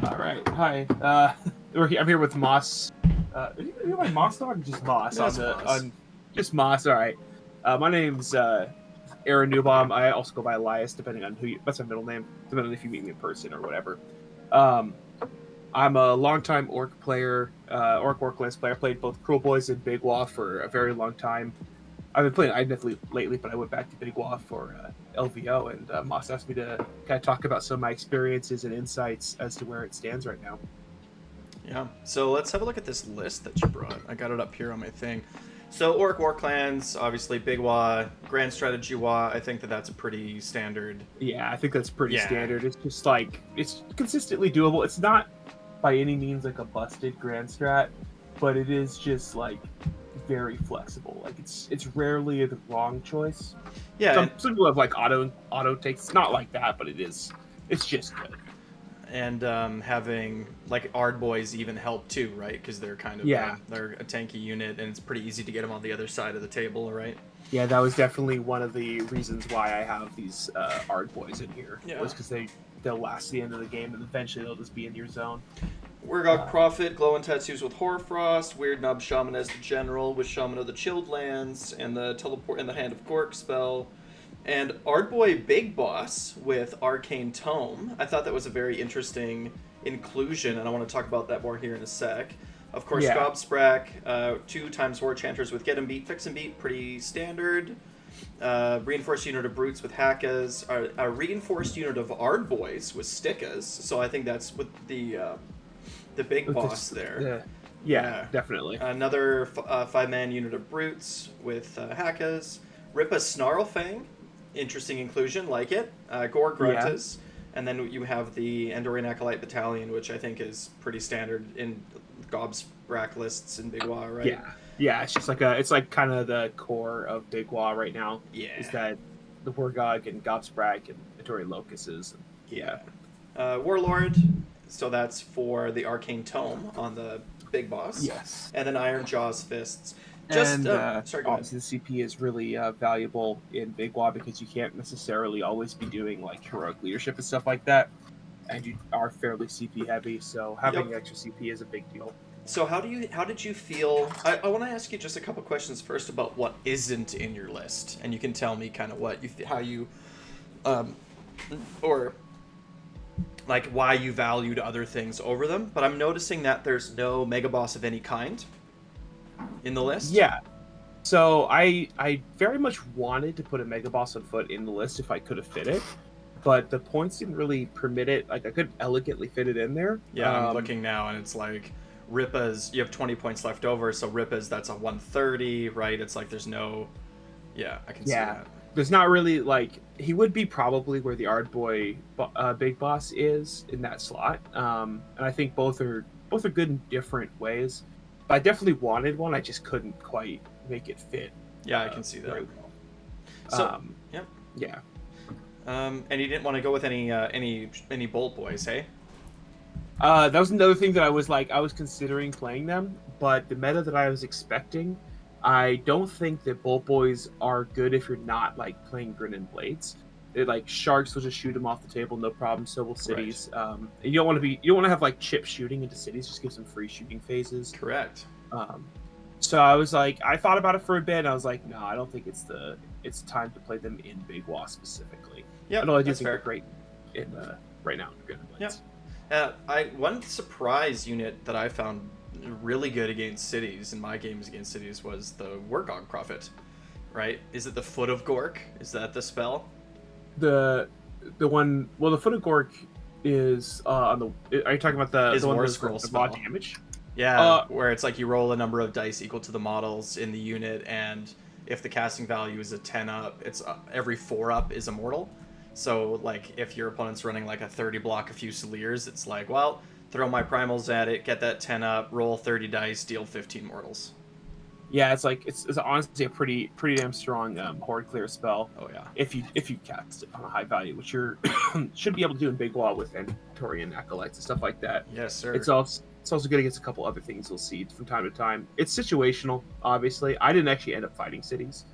All right. Hi. I'm here with Moss. Are you my Moss dog? Or just Moss That's on the Moss. on just Moss. All right. My name's Aaron Newbowm. I also go by Elias, depending on that's my middle name, depending on if you meet me in person or whatever. Um, I'm a longtime Orc player, Orc player. Played both Cruel Boys and Big Waff for a very long time. I've been playing Idneth lately, but I went back to Big Waff for LVO, and Moss asked me to kind of talk about some of my experiences and insights as to where it stands right now. Yeah, so let's have a look at this list that you brought. I got it up here on my thing. So Orc War Clans, obviously Big Wa, Grand Strategy Wa, I think that's a pretty standard. Yeah, I think that's pretty Yeah. standard. It's just like, it's consistently doable. It's not by any means like a busted grand strat, but it is just like very flexible. Like it's rarely the wrong choice. Yeah, Some people have like auto takes. It's not like that, but it's just good. and having like Ard Boys even help too, right? Because they're kind of they're a tanky unit, and it's pretty easy to get them on the other side of the table, right? Yeah, that was definitely one of the reasons why I have these Ard Boys in here. Yeah. Was because they'll last the end of the game, and eventually they'll just be in your zone. Wargog Prophet, Glowing Tattoos with Hoarfrost, Weird Nub Shaman as the General with Shaman of the Chilled Lands, and the Teleport in the Hand of Gork spell, and Ardboy Big Boss with Arcane Tome. I thought that was a very interesting inclusion, and I want to talk about that more here in a sec. Of course, Gobsprak, 2x War Chanters with Get 'em Beat, Fix 'em Beat, pretty standard. Reinforced unit of Brutes with Hackas, a reinforced unit of Ardboys with Stickas, so I think that's with the big boss there. Yeah, definitely. Another 5-man unit of Brutes with Hackas. Rippa Snarlfang, interesting inclusion, like it. Gore Gruntas. And then you have the Endorian Acolyte Battalion, which I think is pretty standard in Gobsprak lists in Big Wa, right? Yeah, it's just like it's like kind of the core of Big Wa right now. Yeah. Is that the Wargog and Gobsprak and Endorian Locusts. Warlord. So that's for the Arcane Tome on the Big Boss. Yes. And then Iron Jaws Fists. Obviously the CP is really valuable in Big Wa because you can't necessarily always be doing like heroic leadership and stuff like that, and you are fairly CP heavy, so having extra CP is a big deal. So how did you feel? I want to ask you just a couple questions first about what isn't in your list, and you can tell me kind of or like why you valued other things over them. But I'm noticing that there's no Mega Boss of any kind in the list. Yeah. So I very much wanted to put a Mega Boss on foot in the list if I could have fit it, but the points didn't really permit it. Like I could elegantly fit it in there. Yeah, I'm looking now, and it's like Rippa's. You have 20 points left over, so Rippa's that's a 130, right? It's like there's no. Yeah, I can see that. There's not really like he would be probably where the Ardboy Big Boss is in that slot, and I think both are good in different ways. But I definitely wanted one. I just couldn't quite make it fit. Yeah, I can see that. Very well. So, yeah. And you didn't want to go with any Bolt Boys, hey? That was another thing that I was considering playing them, but the meta that I was expecting, I don't think that Bolt Boys are good if you're not like playing Grin and Blades. They're like sharks will just shoot them off the table, no problem. So will cities. Right. You don't want to have like chip shooting into cities. Just give some free shooting phases. Correct. So I was like, I thought about it for a bit. And I was like, no, I don't think it's time to play them in Big Wa specifically. Yeah, although I do think they're great in right now in Grin and Blades. Yeah. One surprise unit that I found really good against cities in my games against cities was the Wargog Prophet. Right? Is it the Foot of Gork? Is that the spell? The one. Well, the Foot of Gork is on the. Are you talking about the one that's for raw damage? Yeah, where it's like you roll a number of dice equal to the models in the unit, and if the casting value is a 10 up, it's every 4 up is immortal. So like if your opponent's running like a 30 block of Fusiliers, it's like, well, throw my primals at it, get that 10 up, roll 30 dice, deal 15 mortals. Yeah, it's like it's honestly a pretty damn strong horde clear spell. Oh yeah. If you cast it on a high value, which you should be able to do in Big Wa with Endorian Acolytes and stuff like that. Yes, sir. It's also good against a couple other things you'll see from time to time. It's situational, obviously. I didn't actually end up fighting cities,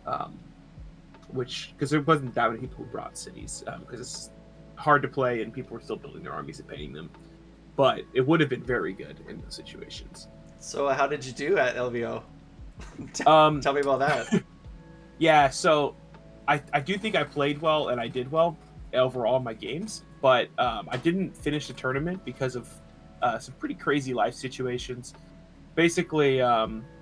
because there wasn't that many people who brought cities, because it's hard to play and people were still building their armies and paying them. but it would have been very good in those situations. So how did you do at LVO? Tell me about that. Yeah, so I do think I played well and I did well overall in my games, but I didn't finish the tournament because of some pretty crazy life situations. Basically,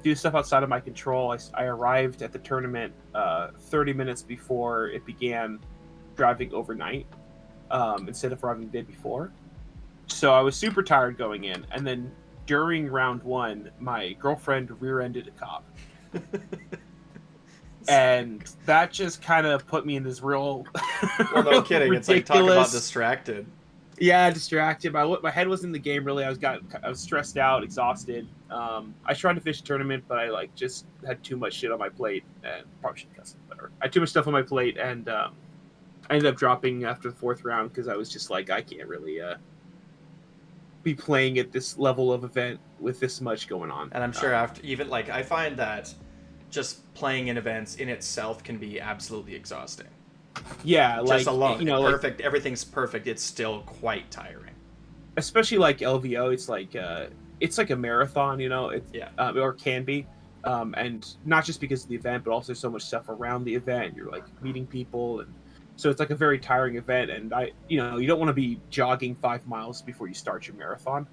do stuff outside of my control. I arrived at the tournament 30 minutes before it began, driving overnight instead of arriving the day before. So I was super tired going in, and then during round 1, my girlfriend rear-ended a cop. And that just kind of put me in this real well, no kidding. It's like, talk about distracted. Yeah, distracted. My head was in the game, really. I was stressed out, exhausted. I tried to finish the tournament, but I just had too much shit on my plate, and probably should cuss, whatever. I had too much stuff on my plate, and I ended up dropping after the 4th round because I was just like, I can't really be playing at this level of event with this much going on. And I'm sure after, even I find that just playing in events in itself can be absolutely exhausting. Yeah, just alone, perfect. Everything's perfect. It's still quite tiring. Especially LVO, it's like a marathon, or can be, and not just because of the event, but also so much stuff around the event. You're meeting people, and so it's a very tiring event. And you don't want to be jogging 5 miles before you start your marathon,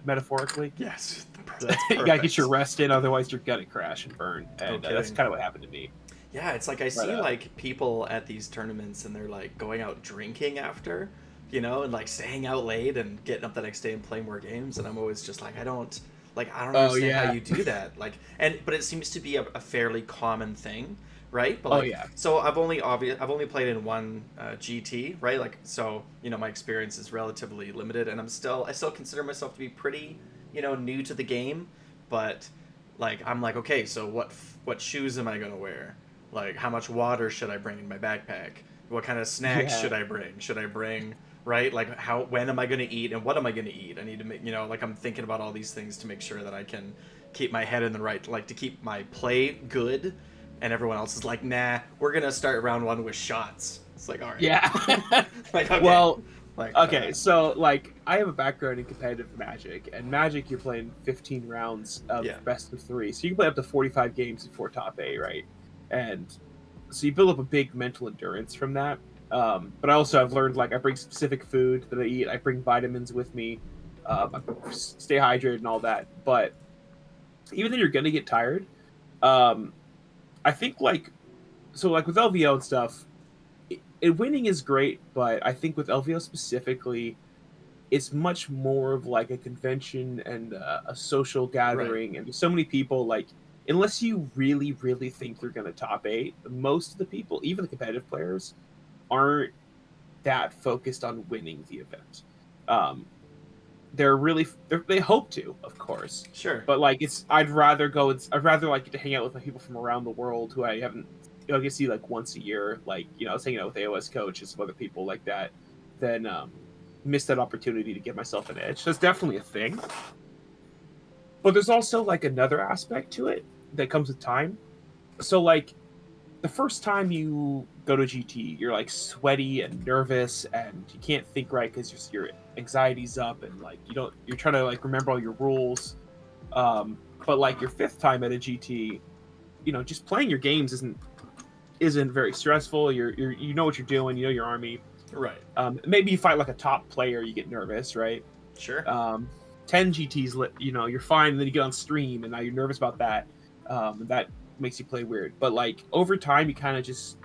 metaphorically. Yes, that's you gotta get your rest in, otherwise you're gonna crash and burn. And that's kind of what happened to me. Yeah, it's I see people at these tournaments and they're going out drinking after, and staying out late and getting up the next day and playing more games, and I'm always just I don't understand how you do that. But it seems to be a fairly common thing, right? But so I've only played in one GT, right? So my experience is relatively limited, and I still consider myself to be pretty new to the game, but I'm okay, so what shoes am I gonna wear? How much water should I bring in my backpack? What kind of snacks should I bring? Should I bring, right? When am I going to eat and what am I going to eat? I need to make, I'm thinking about all these things to make sure that I can keep my head in the right, to keep my play good. And everyone else is nah, we're going to start round 1 with shots. It's all right. Yeah. Okay. Well, okay, so I have a background in competitive Magic, and Magic you're playing 15 rounds of best of 3, so you can play up to 45 games before top 8, right? And so you build up a big mental endurance from that. But I also have learned I bring specific food that I eat. I bring vitamins with me. I stay hydrated and all that. But even then, you're gonna get tired. I think with LVO and stuff, winning is great, but I think with LVO specifically, it's much more of a convention and a social gathering, right. And there's so many people unless you really, really think you're going to top 8, most of the people, even the competitive players, aren't that focused on winning the event. They hope to, of course. Sure. But I'd rather get to hang out with my people from around the world who I haven't, I get to see once a year. I was hanging out with AOS Coach and some other people like that, than miss that opportunity to give myself an edge. That's definitely a thing. But there's also another aspect to it that comes with time. So the first time you go to GT, you're sweaty and nervous and you can't think right because your anxiety's up and you're trying to remember all your rules. But your 5th time at a GT, just playing your games isn't very stressful. You know what you're doing, you know your army. Right. Maybe you fight a top player, you get nervous, right? Sure. 10 GTs, you're fine, and then you get on stream, and now you're nervous about that. And that makes you play weird. But over time, you kind of just,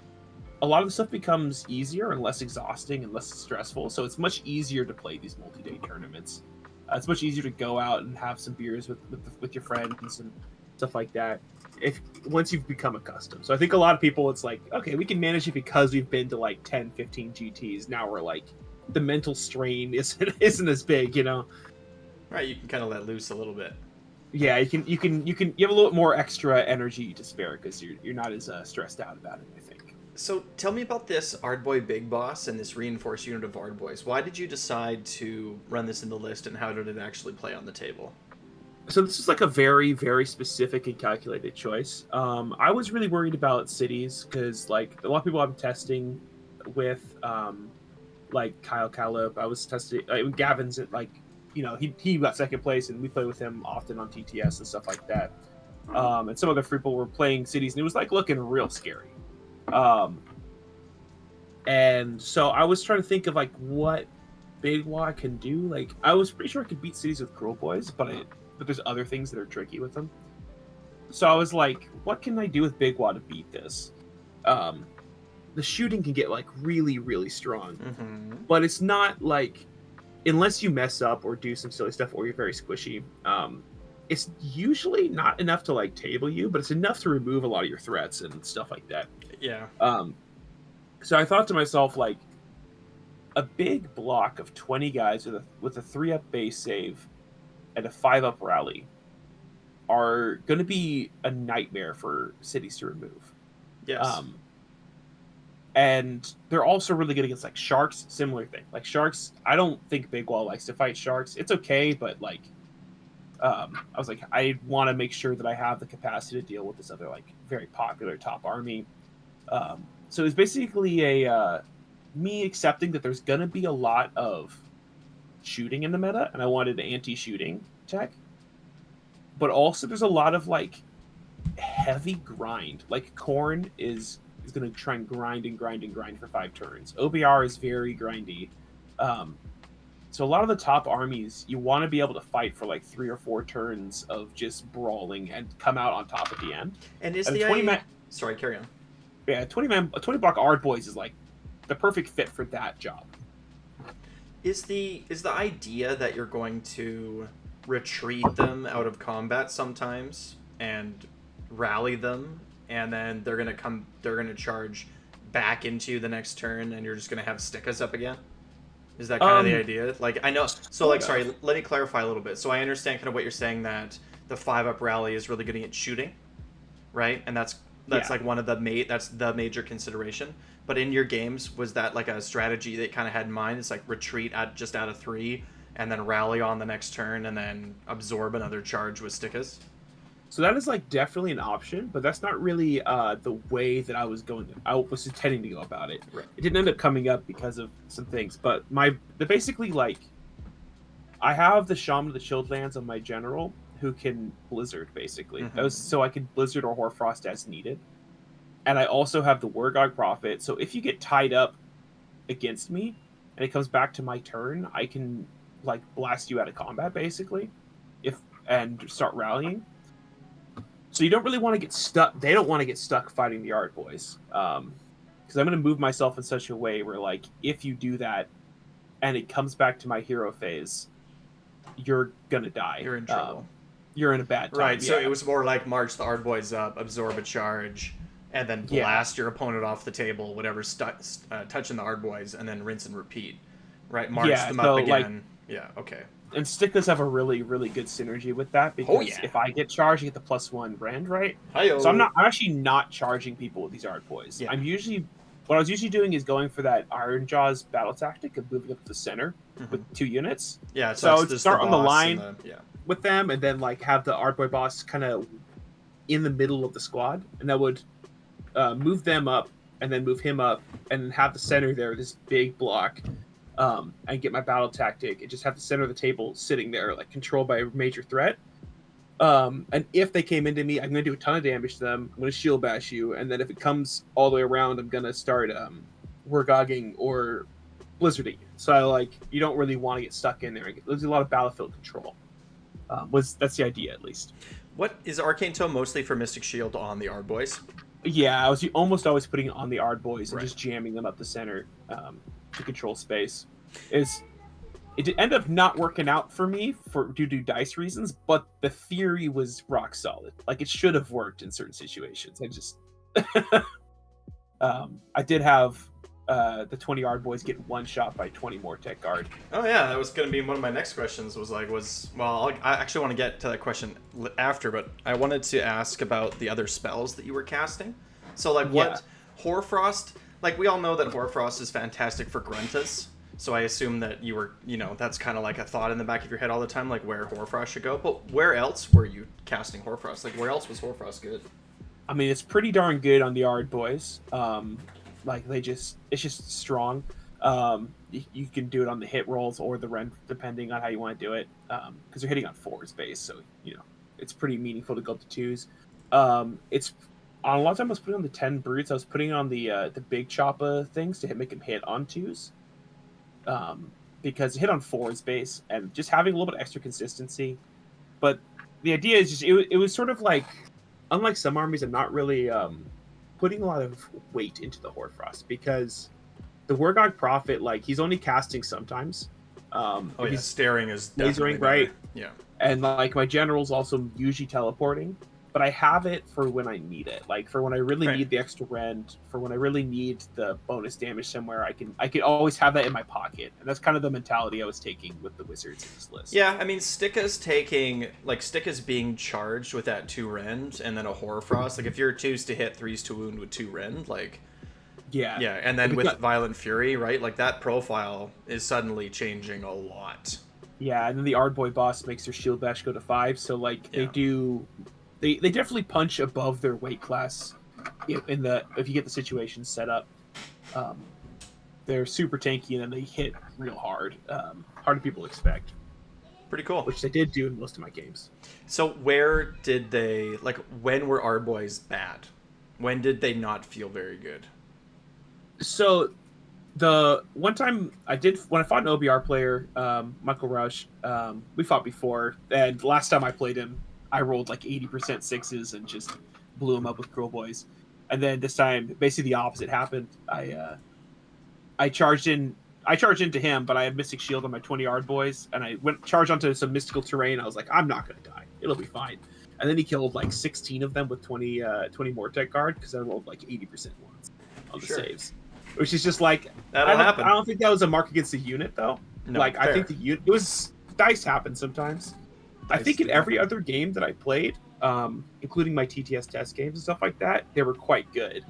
a lot of the stuff becomes easier and less exhausting and less stressful. So it's much easier to play these multi-day tournaments. It's much easier to go out and have some beers with your friends and stuff like that. Once you've become accustomed. So I think a lot of people, it's okay, we can manage it because we've been to 10, 15 GTs. Now we're the mental strain isn't as big, Right, you can kind of let loose a little bit. Yeah, you have a little more extra energy to spare because you're not as stressed out about it, I think. So tell me about this Ardboy Big Boss and this reinforced unit of Ardboys. Why did you decide to run this in the list, and how did it actually play on the table? So this is a very, very specific and calculated choice. I was really worried about cities because a lot of people I'm testing with, Kyle Caleb. I was testing Gavin's at he got second place, and we play with him often on TTS and stuff like that. And some other people were playing cities, and it was like looking real scary. And so I was trying to think of like what Big Wa can do. Like I was pretty sure I could beat cities with Cruel Boys, but there's other things that are tricky with them. So I was like, what can I do with Big Wa to beat this? The shooting can get like really, really strong, but it's not like, unless you mess up or do some silly stuff or you're very squishy, it's usually not enough to like table you, but it's enough to remove a lot of your threats and stuff like that. Yeah. So I thought to myself, like, a big block of 20 guys with a 3-up base save and a 5-up rally are going to be a nightmare for cities to remove. Yes. And they're also really good against like sharks. Similar thing. Like sharks, I don't think Big Wall likes to fight sharks. It's okay, but like, I was like, I want to make sure that I have the capacity to deal with this other like very popular top army. So it's basically me accepting that there's gonna be a lot of shooting in the meta, and I wanted an anti-shooting tech. But also there's a lot of like heavy grind. Like Corn is gonna try and grind for 5 turns. OBR is very grindy. So a lot of the top armies, you want to be able to fight for like 3 or 4 turns of just brawling and come out on top at the end. And is and the 20 man... Sorry, carry on. Yeah, 20 block Ard Boys is like the perfect fit for that job. Is the idea that you're going to retreat them out of combat sometimes and rally them, and then they're gonna charge back into the next turn, and you're just gonna have stickas up again? Is that kind of the idea? Like, I know. So, like, sorry, let me clarify a little bit. So I understand kind of what you're saying, that the 5-up rally is really good at shooting, right? And that's like one of that's the major consideration. But in your games, was that like a strategy that kind of had in mind? It's like retreat just out of 3, and then rally on the next turn, and then absorb another charge with stickas? So that is like definitely an option, but that's not really the way that I was intending to go about it. Right. It didn't end up coming up because of some things, but basically like I have the Shaman of the Chilled Lands on my general who can Blizzard basically. So I can Blizzard or Hoarfrost as needed. And I also have the Wargog Prophet, so if you get tied up against me and it comes back to my turn, I can like blast you out of combat basically, and start rallying. So you don't really want to get stuck. They don't want to get stuck fighting the Ard Boys, because I'm going to move myself in such a way where, like, if you do that, and it comes back to my hero phase, you're gonna die. You're in trouble. You're in a bad time. Right. So it was more like march the Ard Boys up, absorb a charge, and then blast your opponent off the table, whatever's touching the Ard Boys, and then rinse and repeat. Right. March them up again. Okay. And Stickless have a really, really good synergy with that, because if I get charged, I get the +1 rend, right? Hi-yo. So I'm actually not charging people with these Ard Boys. Yeah. What I was usually doing is going for that Iron Jaws battle tactic of moving up to the center with 2 units. Yeah, so I would start on the line with them, and then like have the Ard Boy boss kind of in the middle of the squad, and I would move them up, and then move him up, and have the center there, this big block. And get my battle tactic and just have the center of the table sitting there, like controlled by a major threat. And if they came into me, I'm going to do a ton of damage to them. I'm going to shield bash you, and then if it comes all the way around, I'm going to start Wargogging or Blizzarding. So you don't really want to get stuck in there. There's a lot of battlefield control. That's the idea, at least. What is Arcane Tome mostly for Mystic Shield on the Ard Boys? Yeah, I was almost always putting it on the Ard Boys and just jamming them up the center to control space. It did end up not working out for me due to dice reasons, but the theory was rock solid. Like, it should have worked in certain situations. I just I did have the 20 Ard Boys get one shot by 20 more Tech Guard. Oh yeah, that was going to be one of my next questions. I actually want to get to that question after, but I wanted to ask about the other spells that you were casting. So what Hoarfrost? Like, we all know that Hoarfrost is fantastic for Gruntas. So I assume that you were, that's kind of like a thought in the back of your head all the time, like where Hoarfrost should go. But where else were you casting Hoarfrost? Like, where else was Hoarfrost good? I mean, it's pretty darn good on the Ard Boys. It's just strong. you can do it on the hit rolls or the rend, depending on how you want to do it. Because you're hitting on 4s base, so it's pretty meaningful to go up to 2s. It's on a lot of time I was putting on the 10 brutes. I was putting on the big choppa things to make him hit on 2s. Because hit on 4s base and just having a little bit extra consistency. But the idea is just it was sort of like, unlike some armies, I'm not really putting a lot of weight into the Hoarfrost because the Wargog Prophet, like, he's only casting sometimes. He's staring is lasering, right? Yeah. And like my general's also usually teleporting, but I have it for when I need it. Like for when I really need the extra rend, for when I really need the bonus damage somewhere, I can always have that in my pocket. And that's kind of the mentality I was taking with the wizards in this list. Yeah, I mean, Stikka's being charged with that 2 rend and then a Hoarfrost. Like if you're 2s to hit, 3s to wound with 2 rend, like. Yeah, and then with Violent Fury, right? Like, that profile is suddenly changing a lot. Yeah, and then the Ardboy boss makes their shield bash go to 5, so, like, they definitely punch above their weight class if you get the situation set up. They're super tanky, and then they hit real hard. Harder than people expect. Pretty cool. Which they did do in most of my games. So where did they... Like, when were Ardboys bad? When did they not feel very good? So, the one time when I fought an OBR player, Michael Rush, we fought before, and last time I played him, I rolled like 80% 6s and just blew him up with Cruel Boys. And then this time, basically the opposite happened. I charged into him, but I had Mystic Shield on my 20 Ardboys, and I charged onto some mystical terrain. I was like, I'm not going to die. It'll be fine. And then he killed like 16 of them with 20 Mortec Guard, because I rolled like 80% ones on the saves. Which is just like, that'll happen. I don't think that was a mark against the unit, though. No, like, fair. I think the unit, it was, dice happen sometimes. I think in every other game that I played, including my TTS test games and stuff like that, they were quite good.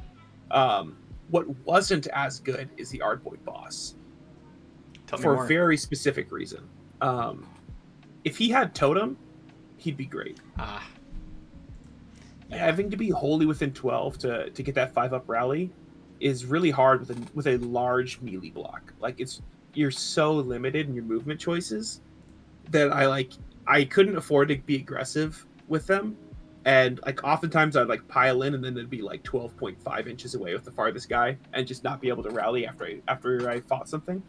What wasn't as good is the Ardboy boss. For a very specific reason. If he had Totem, he'd be great. Having to be wholly within 12 to get that 5-up rally is really hard with a large melee block. Like, you're so limited in your movement choices that I couldn't afford to be aggressive with them, and like oftentimes I'd like pile in and then it'd be like 12.5 inches away with the farthest guy and just not be able to rally after I fought something.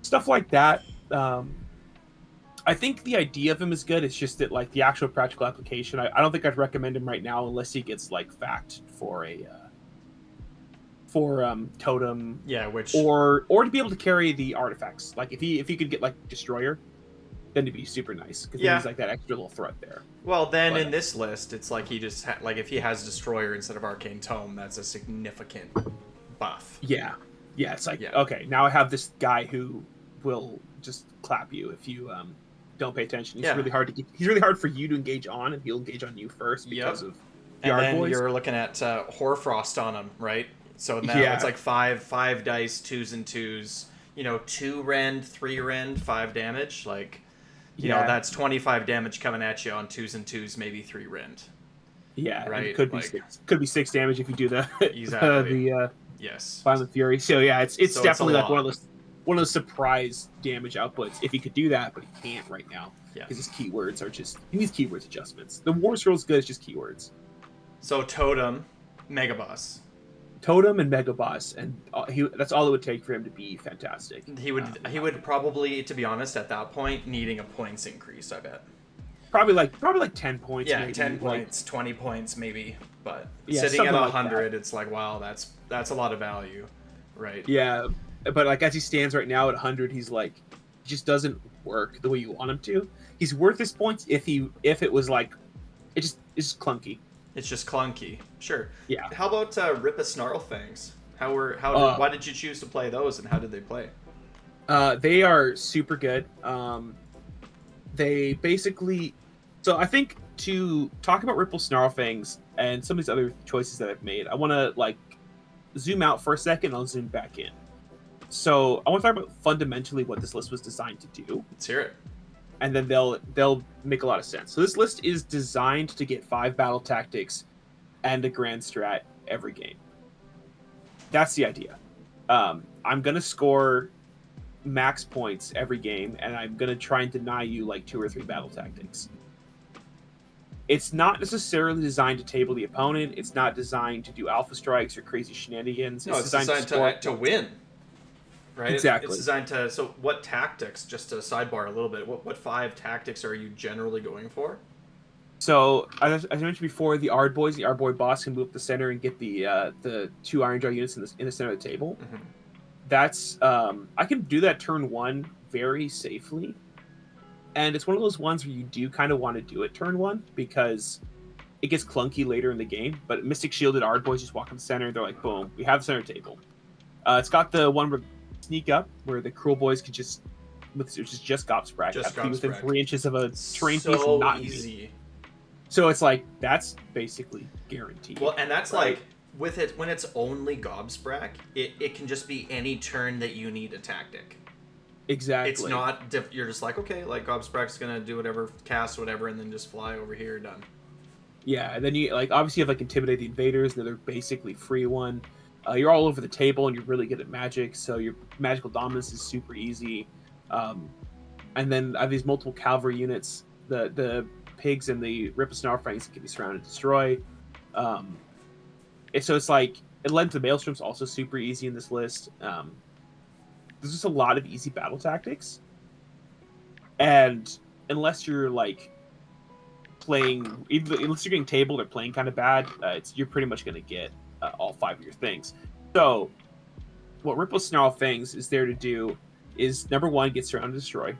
Stuff like that. I think the idea of him is good. It's just that like the actual practical application, I don't think I'd recommend him right now unless he gets like fact for Totem, or to be able to carry the artifacts. Like if he could get like Destroyer, then it'd be super nice because he's like that extra little threat there. Well, then in this list, it's like he just like if he has Destroyer instead of Arcane Tome, that's a significant buff. Yeah, it's like okay, now I have this guy who will just clap you if you don't pay attention. He's really hard to get. He's really hard for you to engage on, and he'll engage on you first because of the and then Ardboys. You're looking at Hoarfrost on him, right? So now it's like five dice, 2s and 2s. 2 rend, 3 rend, 5 damage. Like, you know, that's 25 damage coming at you on 2s and 2s, maybe 3 rend. Yeah, right. It could be like, could be 6 damage if you do the yes Violent Fury. So yeah, it's definitely like one of those surprise damage outputs if he could do that, but he can't right now because his keywords are just he needs keywords adjustments. The War Scroll's good, it's just keywords. So Totem, Mega Boss. Totem and Mega Boss, and that's all it would take for him to be fantastic. He would probably, to be honest, at that point, needing a points increase, I bet. Probably like 10 points. Yeah, maybe. 10 points, 20 points maybe. But yeah, sitting at 100, like it's like, wow, that's a lot of value, right? Yeah, but like as he stands right now at 100, he's like, he just doesn't work the way you want him to. He's worth his points if it was like, it's just clunky. It's just clunky. Sure. Yeah. How about Rippa Snarlfangs? Why did you choose to play those, and how did they play? They are super good. They basically, so I think to talk about Ripple Snarlfangs and some of these other choices that I've made, I want to like zoom out for a second. I'll zoom back in. So I want to talk about fundamentally what this list was designed to do. Let's hear it. And then they'll make a lot of sense. So this list is designed to get 5 battle tactics and a grand strat every game. That's the idea. I'm gonna score max points every game, and I'm gonna try and deny you like 2 or 3 battle tactics. It's not necessarily designed to table the opponent. It's not designed to do alpha strikes or crazy shenanigans. No, it's designed to win. Right? Exactly. It's designed to... So what tactics, just to sidebar a little bit, what 5 tactics are you generally going for? So, as I mentioned before, the Ard Boys, the Ard Boy boss can move up the center and get the 2 Iron Jaw units in the center of the table. Mm-hmm. That's... I can do that turn 1 very safely. And it's one of those ones where you do kind of want to do it turn 1, because it gets clunky later in the game. But Mystic Shielded Ard Boys just walk in the center, they're like, boom, we have the center table. It's got the one where Sneak Up, where the Cruel Boys could just... which is just Gobsprak. Within 3 inches of a terrain piece, not easy. So it's like, that's basically guaranteed. Well, and that's right? Like, with it, when it's only Gobsprak, it can just be any turn that you need a tactic. Exactly. It's not, you're just like, okay, like, Gobsprak's gonna do whatever, cast whatever, and then just fly over here, done. Yeah, and then you, like, obviously you have, like, Intimidate the Invaders, another basically free one. You're all over the table, and you're really good at magic, so your magical dominance is super easy. And then I have these multiple cavalry units. The pigs and the Rip of Snarlfangs can be surrounded and destroy. So it's like, it led to Maelstrom's also super easy in this list. There's just a lot of easy battle tactics. And unless you're like playing, unless you're getting tabled or playing kind of bad, you're pretty much going to get all 5 of your things. So what Rip of Snarlfangs is there to do is, number 1, get surround and destroy.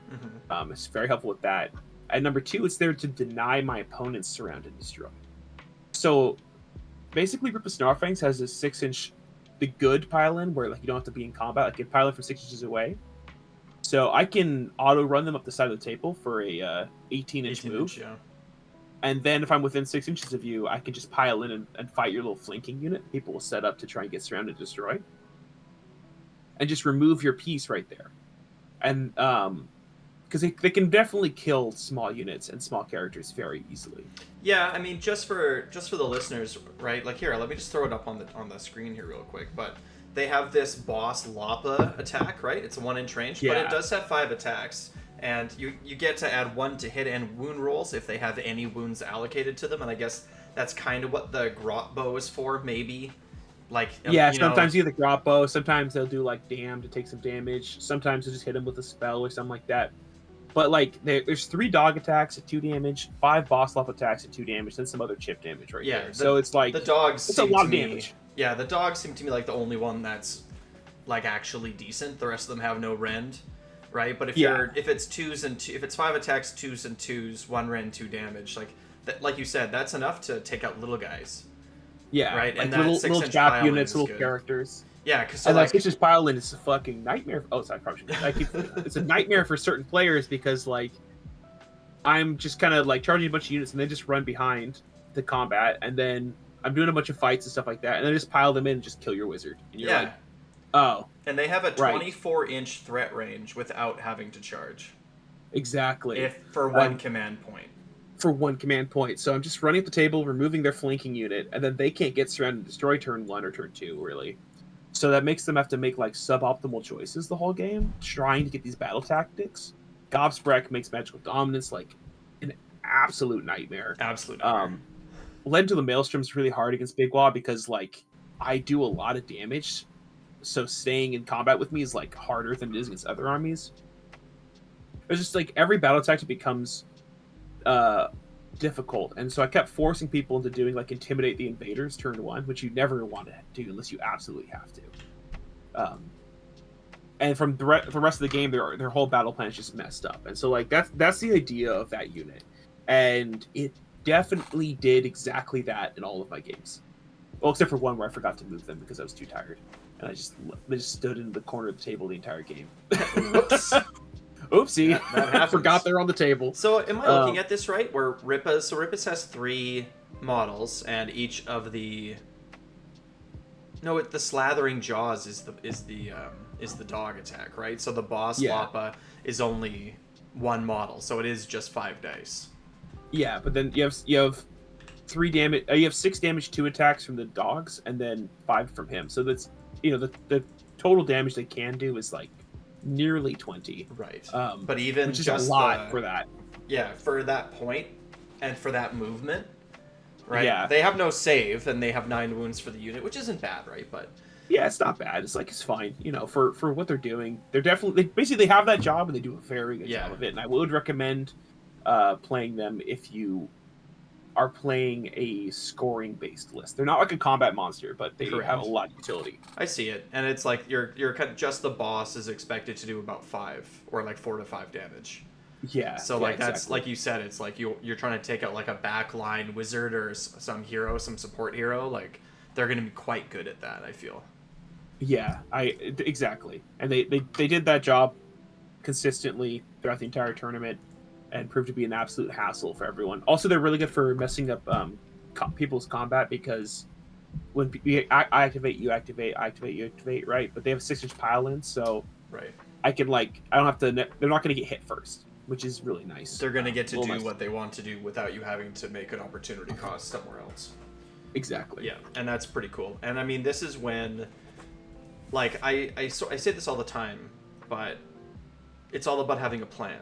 Mm-hmm. It's very helpful with that. And number 2, it's there to deny my opponent's surround and destroy. So basically, Rip of Snarlfangs has a 6-inch, the good pile-in, where like you don't have to be in combat. Like, you pile in from 6 inches away. So I can auto-run them up the side of the table for a 18-inch move. Yeah. And then if I'm within 6 inches of you, I can just pile in and fight your little flanking unit. People will set up to try and get surrounded and destroy. And just remove your piece right there. And because they can definitely kill small units and small characters very easily. Yeah, I mean, just for the listeners, right? Like, here, let me just throw it up on the screen here real quick. But they have this boss Lapa attack, right? It's a 1-inch range, but it does have 5 attacks, and you get to add 1 to hit and wound rolls if they have any wounds allocated to them. And I guess that's kind of what the Grot Bow is for, maybe. Like, yeah, sometimes you have the Grot Bow. Sometimes they'll do like Damn to take some damage. Sometimes they'll just hit them with a spell or something like that. But like, there's 3 dog attacks at 2 damage, 5 boss level attacks at 2 damage, and some other chip damage there. So it's like, the dogs. It's a lot of damage. Yeah, the dogs seem to me like the only one that's like actually decent. The rest of them have no rend, right? But if it's 2s and 2, if it's 5 attacks, 2s and 2s, 1 rend, 2 damage, like you said, that's enough to take out little guys. Yeah, right. Like, and little trap units, little characters. Yeah, because like, it's just pile in. It's a fucking nightmare. Oh, sorry, probably shouldn't. It's a nightmare for certain players because like, I'm just kind of like charging a bunch of units and then just run behind the combat, and then I'm doing a bunch of fights and stuff like that, and then just pile them in and just kill your wizard. And you're like, oh. And they have a 24-inch threat range without having to charge. Exactly. For 1 command point. For 1 command point. So I'm just running up the table, removing their flanking unit, and then they can't get surrounded and destroy turn 1 or turn 2, really. So that makes them have to make like suboptimal choices the whole game, trying to get these battle tactics. Gobsprak makes magical dominance like an absolute nightmare. Absolute nightmare. Led to the Maelstrom is really hard against Big Wah because like I do a lot of damage, so staying in combat with me is like harder than it is against other armies. It's just like every battle tactic becomes difficult, and so I kept forcing people into doing like Intimidate the Invaders turn 1, which you never want to do unless you absolutely have to. And from the rest of the game, their whole battle plan is just messed up, and so like that's the idea of that unit, and it definitely did exactly that in all of my games. Well, except for one where I forgot to move them because I was too tired, and I just stood in the corner of the table the entire game. Whoops. Oopsie, that I forgot they're on the table. So am I looking at this right? Where Rippus has 3 models, and each of the the Slathering Jaws is the dog attack, right? So the boss Lapa is only 1 model, so it is just 5 dice. Yeah, but then you have 3 damage. You have 6 damage, 2 attacks from the dogs, and then 5 from him. So that's the total damage they can do is like nearly 20. Right. Um, But even which is just a lot for that. Yeah, for that point and for that movement, right? Yeah. They have no save and they have 9 wounds for the unit, which isn't bad, right? But Yeah, it's not bad. It's like it's fine, for what they're doing. They're definitely basically they have that job and they do a very good job of it. And I would recommend playing them if you are playing a scoring based list. They're not like a combat monster, but they have a lot of utility. I see it, and it's like you're just the boss is expected to do about 5 or like 4 to 5 damage. Yeah. So yeah, like that's exactly. like you said, it's like you're trying to take out like a backline wizard or some hero, some support hero. Like they're going to be quite good at that. I feel. Yeah, exactly, and they did that job consistently throughout the entire tournament, and proved to be an absolute hassle for everyone. Also, they're really good for messing up people's combat because when I activate, you activate, I activate, you activate, right? But they have a 6-inch pile in, so right. I don't have to. They're not going to get hit first, which is really nice. They're going to get to do nice. what they want to do without you having to make an opportunity cost somewhere else. Exactly. Yeah, and that's pretty cool. And I mean, this is when, like, I say this all the time, but it's all about having a plan.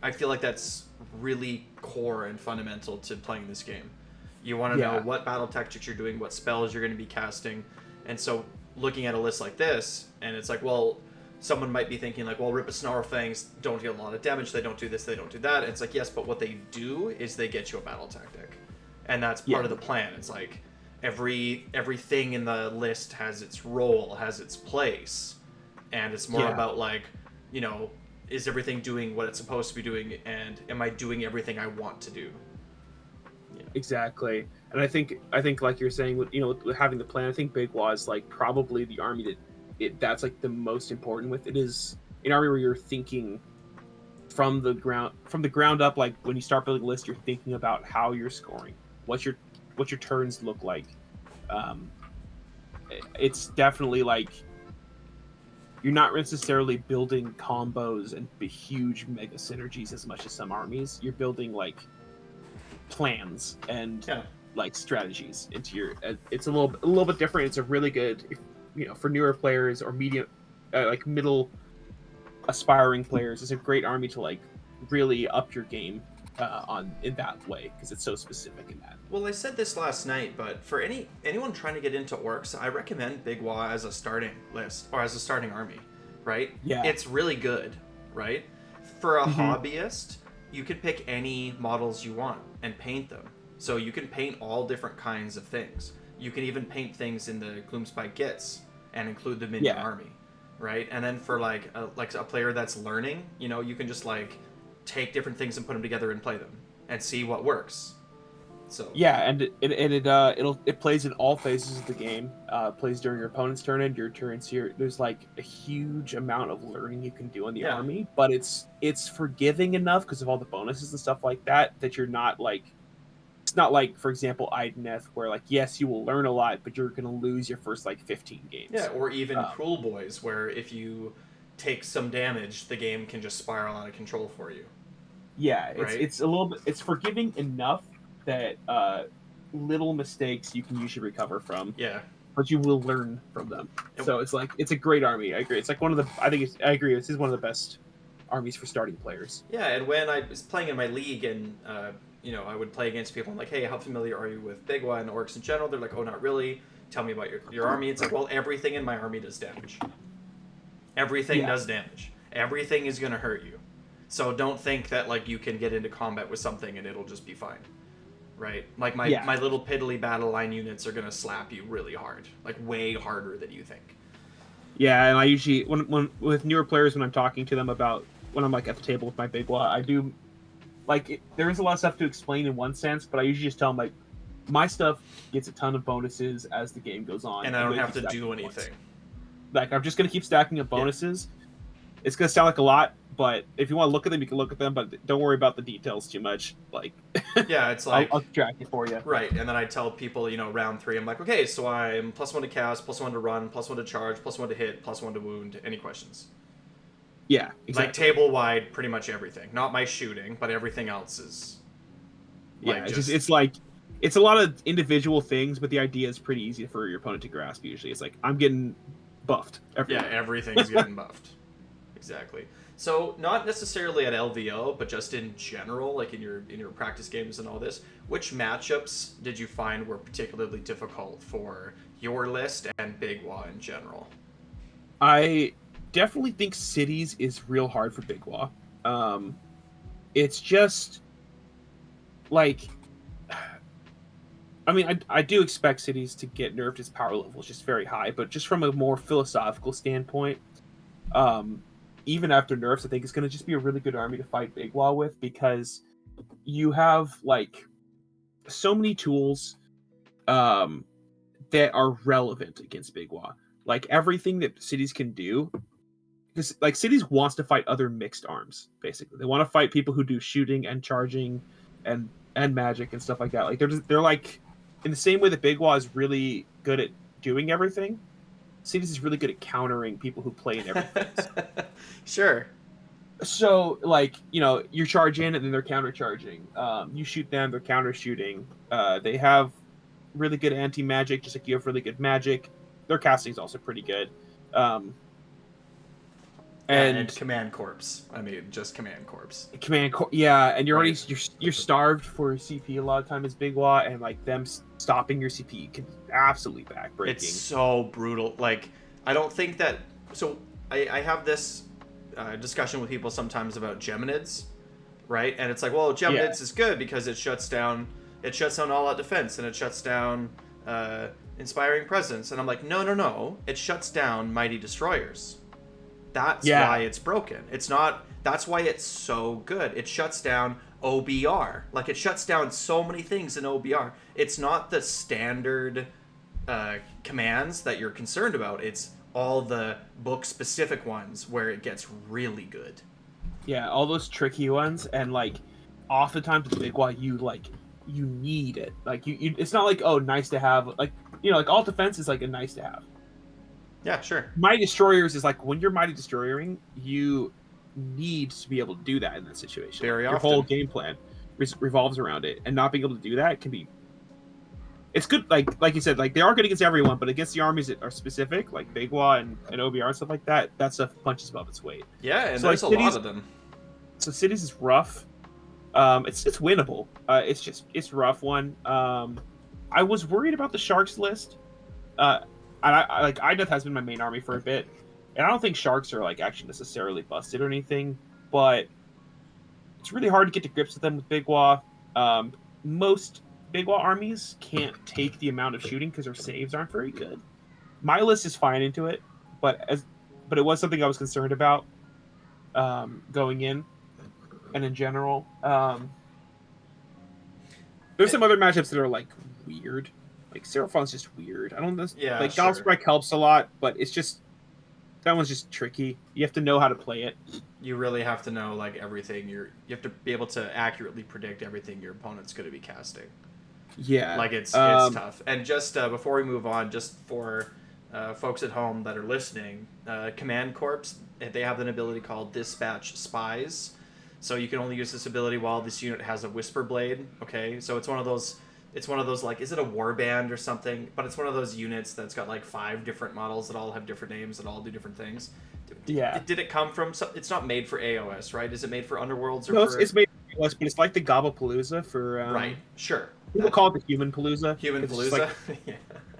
I feel like that's really core and fundamental to playing this game. You want to know what battle tactics you're doing, what spells you're going to be casting, and so looking at a list like this, and it's like, well, someone might be thinking like, well, Rip of Snarlfangs don't get a lot of damage, they don't do this, they don't do that. And it's like, yes, but what they do is they get you a battle tactic, and that's part of the plan. It's like everything in the list has its role, has its place, and it's more about like, is everything doing what it's supposed to be doing, and am I doing everything I want to do? Yeah. Exactly. And I think like you're saying, with having the plan, I think Big Wa is like probably the army that's like the most important with it. Is an army where you're thinking from the ground up. Like when you start building a list, you're thinking about how you're scoring, what your turns look like. It's definitely like you're not necessarily building combos and huge mega synergies as much as some armies. You're building like plans and like strategies into your. It's a little bit different. It's a really good, for newer players or medium, like middle aspiring players. It's a great army to like really up your game in that way, because it's so specific in that. Well, I said this last night, but for anyone trying to get into orcs, I recommend Big Wa as a starting list or as a starting army, right? Yeah. It's really good, right? For a hobbyist, you could pick any models you want and paint them. So you can paint all different kinds of things. You can even paint things in the Gloomspite Gits and include them in your army, right? And then for like a player that's learning, you can just like take different things and put them together and play them and see what works. So and it plays in all phases of the game. Plays during your opponent's turn and your turn. So there's like a huge amount of learning you can do in the army, but it's forgiving enough because of all the bonuses and stuff like that you're not like. It's not like, for example, Ideneth, where like yes, you will learn a lot, but you're gonna lose your first like 15 games. Yeah, or even Cruel Boys, where if you take some damage, the game can just spiral out of control for you. Yeah, it's a little bit. It's forgiving enough that little mistakes you can usually recover from. Yeah, but you will learn from them. So it's like it's a great army. I agree. It's like one of the. I agree. This is one of the best armies for starting players. Yeah, and when I was playing in my league and I would play against people. I'm like, hey, how familiar are you with Big Wa and orcs in general? They're like, oh, not really. Tell me about your army. It's like, well, everything in my army does damage. Everything does damage. Everything is going to hurt you. So don't think that like you can get into combat with something and it'll just be fine. Right? Like my little piddly battle line units are going to slap you really hard. Like way harder than you think. Yeah, and I usually, when with newer players, when I'm talking to them about, when I'm like at the table with my Big Wa, I do, like, there is a lot of stuff to explain in one sense, but I usually just tell them, like, my stuff gets a ton of bonuses as the game goes on. And I don't have to do anything. Like, I'm just going to keep stacking up bonuses. Yeah. It's going to sound like a lot, but if you want to look at them, you can look at them, but don't worry about the details too much. Like, yeah, it's like, I'll track it for you. Right, and then I tell people, round 3, I'm like, okay, so I'm +1 to cast, +1 to run, +1 to charge, +1 to hit, +1 to wound. Any questions? Yeah, exactly. Like table-wide, pretty much everything. Not my shooting, but everything else is. Like, it's a lot of individual things, but the idea is pretty easy for your opponent to grasp. Usually, it's like I'm getting buffed. Yeah, everything's getting buffed. Exactly. So not necessarily at LVO, but just in general, like in your practice games and all this, which matchups did you find were particularly difficult for your list and Big Wa in general? I definitely think cities is real hard for Big Wa. It's just like, I mean, I do expect cities to get nerfed. Its power level is just very high, but just from a more philosophical standpoint, even after nerfs, I think it's going to just be a really good army to fight Big Wa with, because you have like so many tools that are relevant against Big Wa. Like everything that cities can do, because like cities wants to fight other mixed arms. Basically, they want to fight people who do shooting and charging and magic and stuff like that. Like they're like, in the same way that Big Wa is really good at doing everything, cities is really good at countering people who play in everything. Sure. So, like, you know, you charge in and then they're counter charging. You shoot them, they're counter shooting. They have really good anti magic, just like you have really good magic. Their casting is also pretty good. And Command Corps. I mean, just Command Corps. Yeah, and you're already you're starved for CP a lot of time as Big Wa, and like them stopping your CP can be absolutely backbreaking. It's so brutal. Like, I don't think that. So I have this discussion with people sometimes about Geminids, right? And it's like, well, Geminids is good because it shuts down all out defense, and it shuts down inspiring presence. And I'm like, no, it shuts down mighty destroyers. That's why it's broken. It's not. That's why it's so good. It shuts down OBR. Like, it shuts down so many things in OBR. It's not the standard commands that you're concerned about. It's all the book-specific ones where it gets really good. Yeah, all those tricky ones, and like, oftentimes with Big Wa, you need it. Like you, it's not like, oh, nice to have. Like, you know, like alt defense is like a nice to have. Yeah, sure. Mighty Destroyers is like, when you're Mighty Destroyering, you need to be able to do that in that situation. Very Your often. whole game plan revolves around it, and not being able to do that can be. It's good, like you said, like they are good against everyone, but against the armies that are specific, like Big Wa and OBR and stuff like that, that stuff punches above its weight. Yeah, and so, there's like, a lot of them. So cities is rough. It's winnable. It's a rough one. I was worried about the Sharks list. IDeath has been my main army for a bit, and I don't think Sharks are like actually necessarily busted or anything, but it's really hard to get to grips with them with Big Wa. Most Big Wa armies can't take the amount of shooting because their saves aren't very good. My list is fine into it, but it was something I was concerned about going in, and in general. There's some other matchups that are like weird. Like Seraphon's just weird. I don't know. Yeah, like sure. Godstrike helps a lot, but it's just, that one's just tricky. You have to know how to play it. You really have to know like everything. You have to be able to accurately predict everything your opponent's going to be casting. Yeah, like it's tough. And just before we move on, just for folks at home that are listening, Command Corps, they have an ability called Dispatch Spies. So you can only use this ability while this unit has a Whisper Blade. Okay, so it's one of those. It's one of those, like, is it a warband or something? But it's one of those units that's got like 5 different models that all have different names that all do different things. Yeah. Did it come from? It's not made for AOS, right? Is it made for Underworlds or? No, for... it's made for AOS, but it's like the Gobapalooza for. Right. Sure. People call it the Human Palooza. Human Palooza. Like, yeah.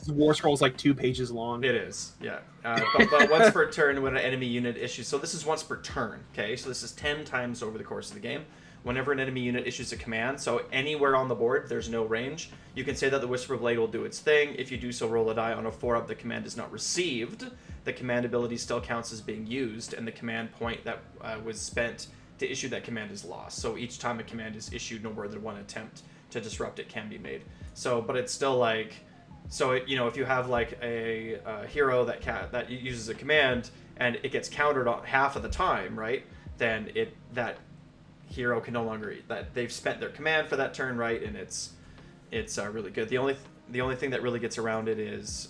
The War Scroll's like 2 pages long. It is, yeah. But once per turn, when an enemy unit issues, so this is once per turn. Okay, so this is 10 times over the course of the game. Whenever an enemy unit issues a command, so anywhere on the board, there's no range, you can say that the Whisper Blade will do its thing. If you do so, roll a die. On a 4-up, the command is not received. The command ability still counts as being used, and the command point that was spent to issue that command is lost. So each time a command is issued, no more than 1 attempt to disrupt it can be made. So, but it's still like, so it, you know, if you have like a hero that uses a command and it gets countered on half of the time, right? Then that hero can no longer, that they've spent their command for that turn, right? And it's really good. The only thing that really gets around it is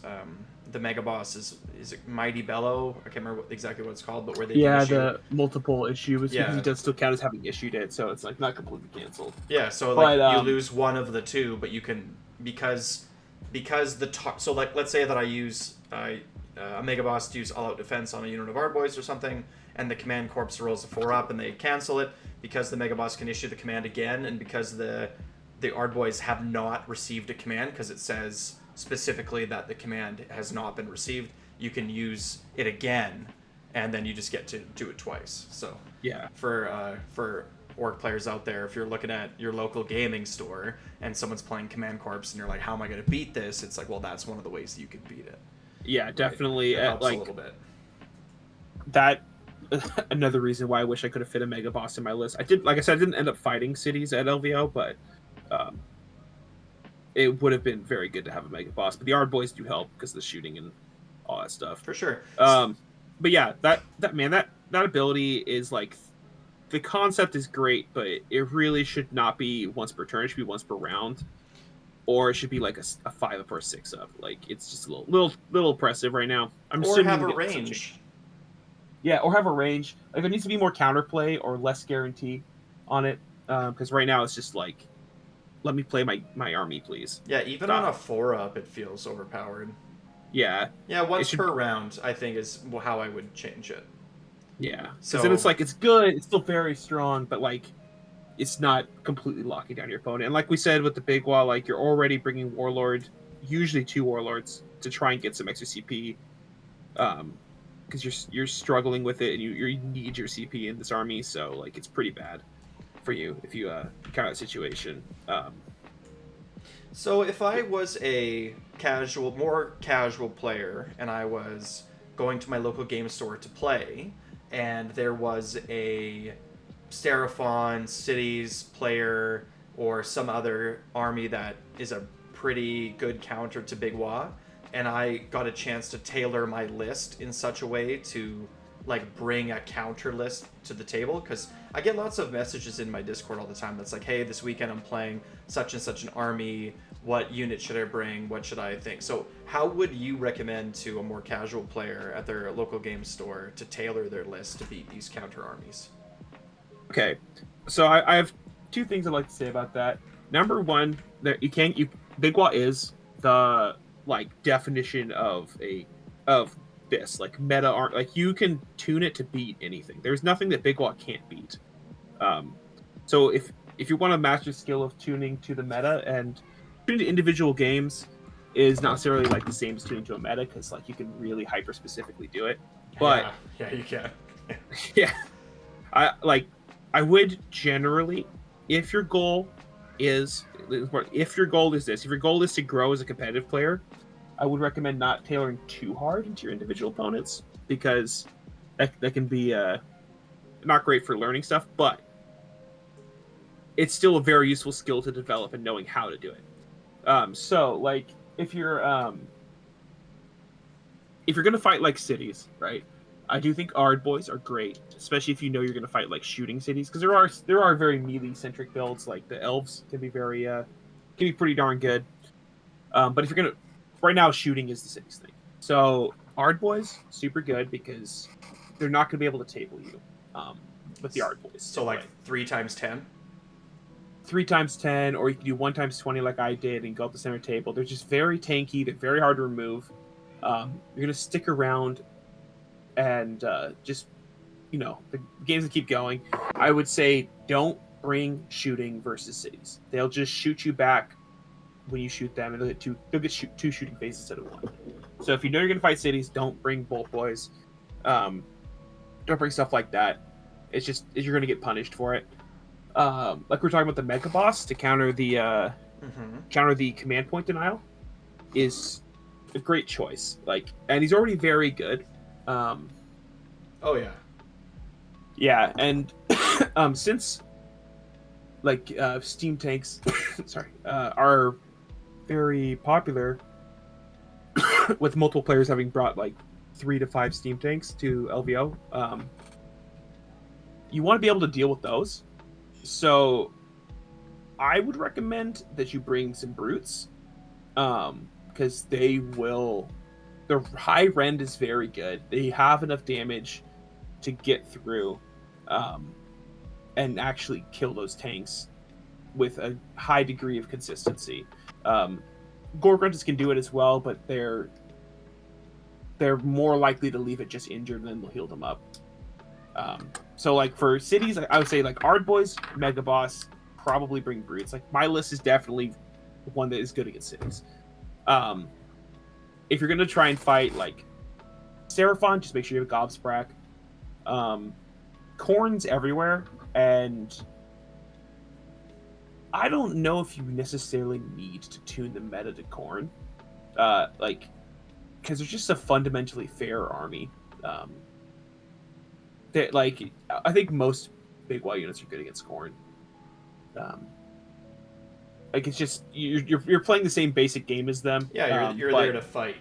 the mega boss is it Mighty Bellow? I can't remember exactly what it's called, but where they the multiple issue is because he does still count as having issued it, so it's like not completely canceled. Yeah, so like you lose one of the two, but you can because the so like let's say that I use a Mega Boss to use all-out defense on a unit of Ardboys or something, and the Command Corps rolls a 4-up and they cancel it, because the Mega Boss can issue the command again, and because the Ardboys have not received a command, because it says specifically that the command has not been received, you can use it again, and then you just get to do it twice. So Yeah. For Orc players out there, if you're looking at your local gaming store and someone's playing Command Corps and you're like, how am I going to beat this? It's like, well, that's one of the ways that you can beat it. Yeah, definitely. It helps like a little bit. That another reason why I wish I could have fit a Mega Boss in my list. I did, like I said, I didn't end up fighting cities at LVO, but it would have been very good to have a Mega Boss. But the Ardboys do help because of the shooting and all that stuff. For sure. But yeah, that ability is like, the concept is great, but it really should not be once per turn. It should be once per round, or it should be like a 5-up or a 6-up. Like, it's just a little oppressive right now. Or have a range. Yeah, or have a range. Like, there needs to be more counterplay or less guarantee on it, because right now it's just like, let me play my army, please. Yeah, even on a 4-up, it feels overpowered. Yeah. Yeah, once per round, I think, is how I would change it. Yeah. So then it's like, it's good, it's still very strong, but like, it's not completely locking down your opponent. And like we said with the big wall, like, you're already bringing Warlord, usually 2 Warlords, to try and get some extra CP, because you're struggling with it, and you need your CP in this army, so like, it's pretty bad for you if you encounter that situation. So if I was a more casual player, and I was going to my local game store to play, and there was a Seraphon, Cities player, or some other army that is a pretty good counter to Big Wa, and I got a chance to tailor my list in such a way to like bring a counter list to the table, because I get lots of messages in my Discord all the time that's like, hey, this weekend I'm playing such and such an army, what unit should I bring, what should I think? So how would you recommend to a more casual player at their local game store to tailor their list to beat these counter armies? Okay, so I have 2 things I'd like to say about that. Number one, that Big Wa is the like definition of this like meta art. Like, you can tune it to beat anything. There's nothing that Big Wa can't beat. So if you want to master the skill of tuning to the meta, and tuning to individual games is not necessarily like the same as tuning to a meta, because like, you can really hyper specifically do it. But yeah, you can. yeah, I would generally, if your goal is to grow as a competitive player, I would recommend not tailoring too hard into your individual opponents, because that can be not great for learning stuff, but it's still a very useful skill to develop and knowing how to do it. So like, if you're gonna fight like cities, right? I do think Ardboys are great, especially if you know you're gonna fight like shooting cities, because there are very melee centric builds. Like the elves can be pretty darn good. But if you're gonna, right now shooting is the cities thing. So Ardboys super good, because they're not gonna be able to table you with the Ardboys. So like 3x10. 3x10, or you can do 1x20 like I did and go up the center table. They're just very tanky. They're very hard to remove. You're gonna stick around, and just, the games that keep going. I would say don't bring shooting versus cities. They'll just shoot you back when you shoot them, and they'll get 2 shooting phases instead of 1. So if you know you're gonna fight cities, don't bring bolt boys. Don't bring stuff like that. It's just you're gonna get punished for it. Like we're talking about the Mega Boss to counter the command point denial is a great choice. Like, and he's already very good. Oh yeah. Yeah, and since like steam tanks are very popular, with multiple players having brought like 3 to 5 steam tanks to LVO, you want to be able to deal with those. So I would recommend that you bring some brutes, because their high rend is very good. They have enough damage to get through and actually kill those tanks with a high degree of consistency. Gore Grunters can do it as well, but they're they're more likely to leave it just injured than they'll heal them up. So like for cities, I would say like Ardboys, Mega Boss, probably bring brutes. Like my list is definitely one that is good against cities. If you're gonna try and fight like Seraphon, just make sure you have Gobsprak. Corn's everywhere, and I don't know if you necessarily need to tune the meta to Corn, like because they're just a fundamentally fair army. That like I think most big Y units are good against Corn. Like it's just you're playing the same basic game as them. Yeah, you're there to fight.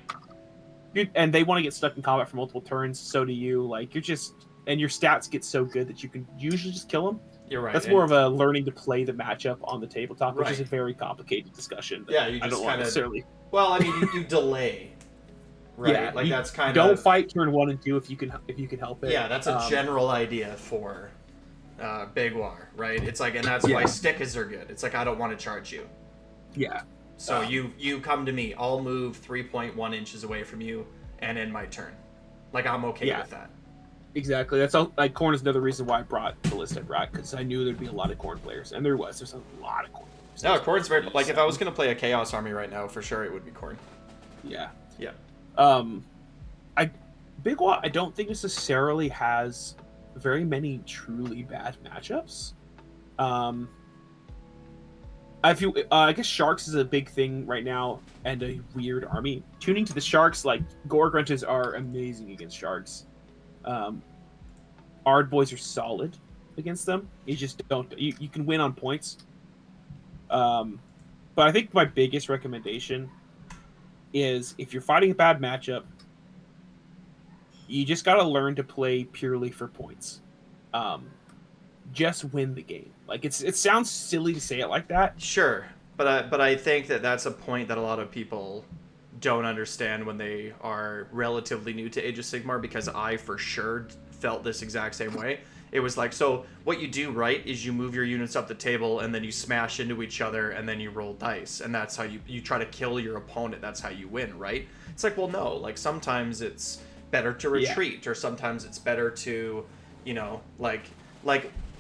And they want to get stuck in combat for multiple turns. So do you. Like you're just and your stats get so good that you can usually just kill them. You're right. That's more of a learning to play the matchup on the tabletop, which is a very complicated discussion. Yeah, you just I don't want necessarily. Well, I mean, you delay. Right. Yeah, like that's kind of. Don't fight turn 1 and 2 if you can help it. Yeah, that's a general idea for Big War, right? It's like, and that's why stickers are good. It's like I don't want to charge you. Yeah. So you come to me. I'll move 3.1 inches away from you and end my turn. Like I'm okay with that. Exactly. That's all. Like Corn is another reason why I brought the list I brought, because I knew there'd be a lot of Corn players, and there's a lot of Corn players. No, Corn's very like if I was gonna play a Chaos army right now, for sure it would be Corn. Yeah. Yeah. Big Wa I don't think necessarily has very many truly bad matchups. I guess Sharks is a big thing right now and a weird army. Tuning to the Sharks, like Gore Grunches are amazing against Sharks. Ardboys are solid against them. You just don't. You can win on points. But I think my biggest recommendation is if you're fighting a bad matchup, you just got to learn to play purely for points. Just win the game. Like it sounds silly to say it like that. Sure, but I think that's a point that a lot of people don't understand when they are relatively new to Age of Sigmar, because I for sure felt this exact same way. It was like, so what you do right is you move your units up the table and then you smash into each other and then you roll dice, and that's how you try to kill your opponent. That's how you win, right? It's like, well, no, like sometimes it's better to retreat, or sometimes it's better to, like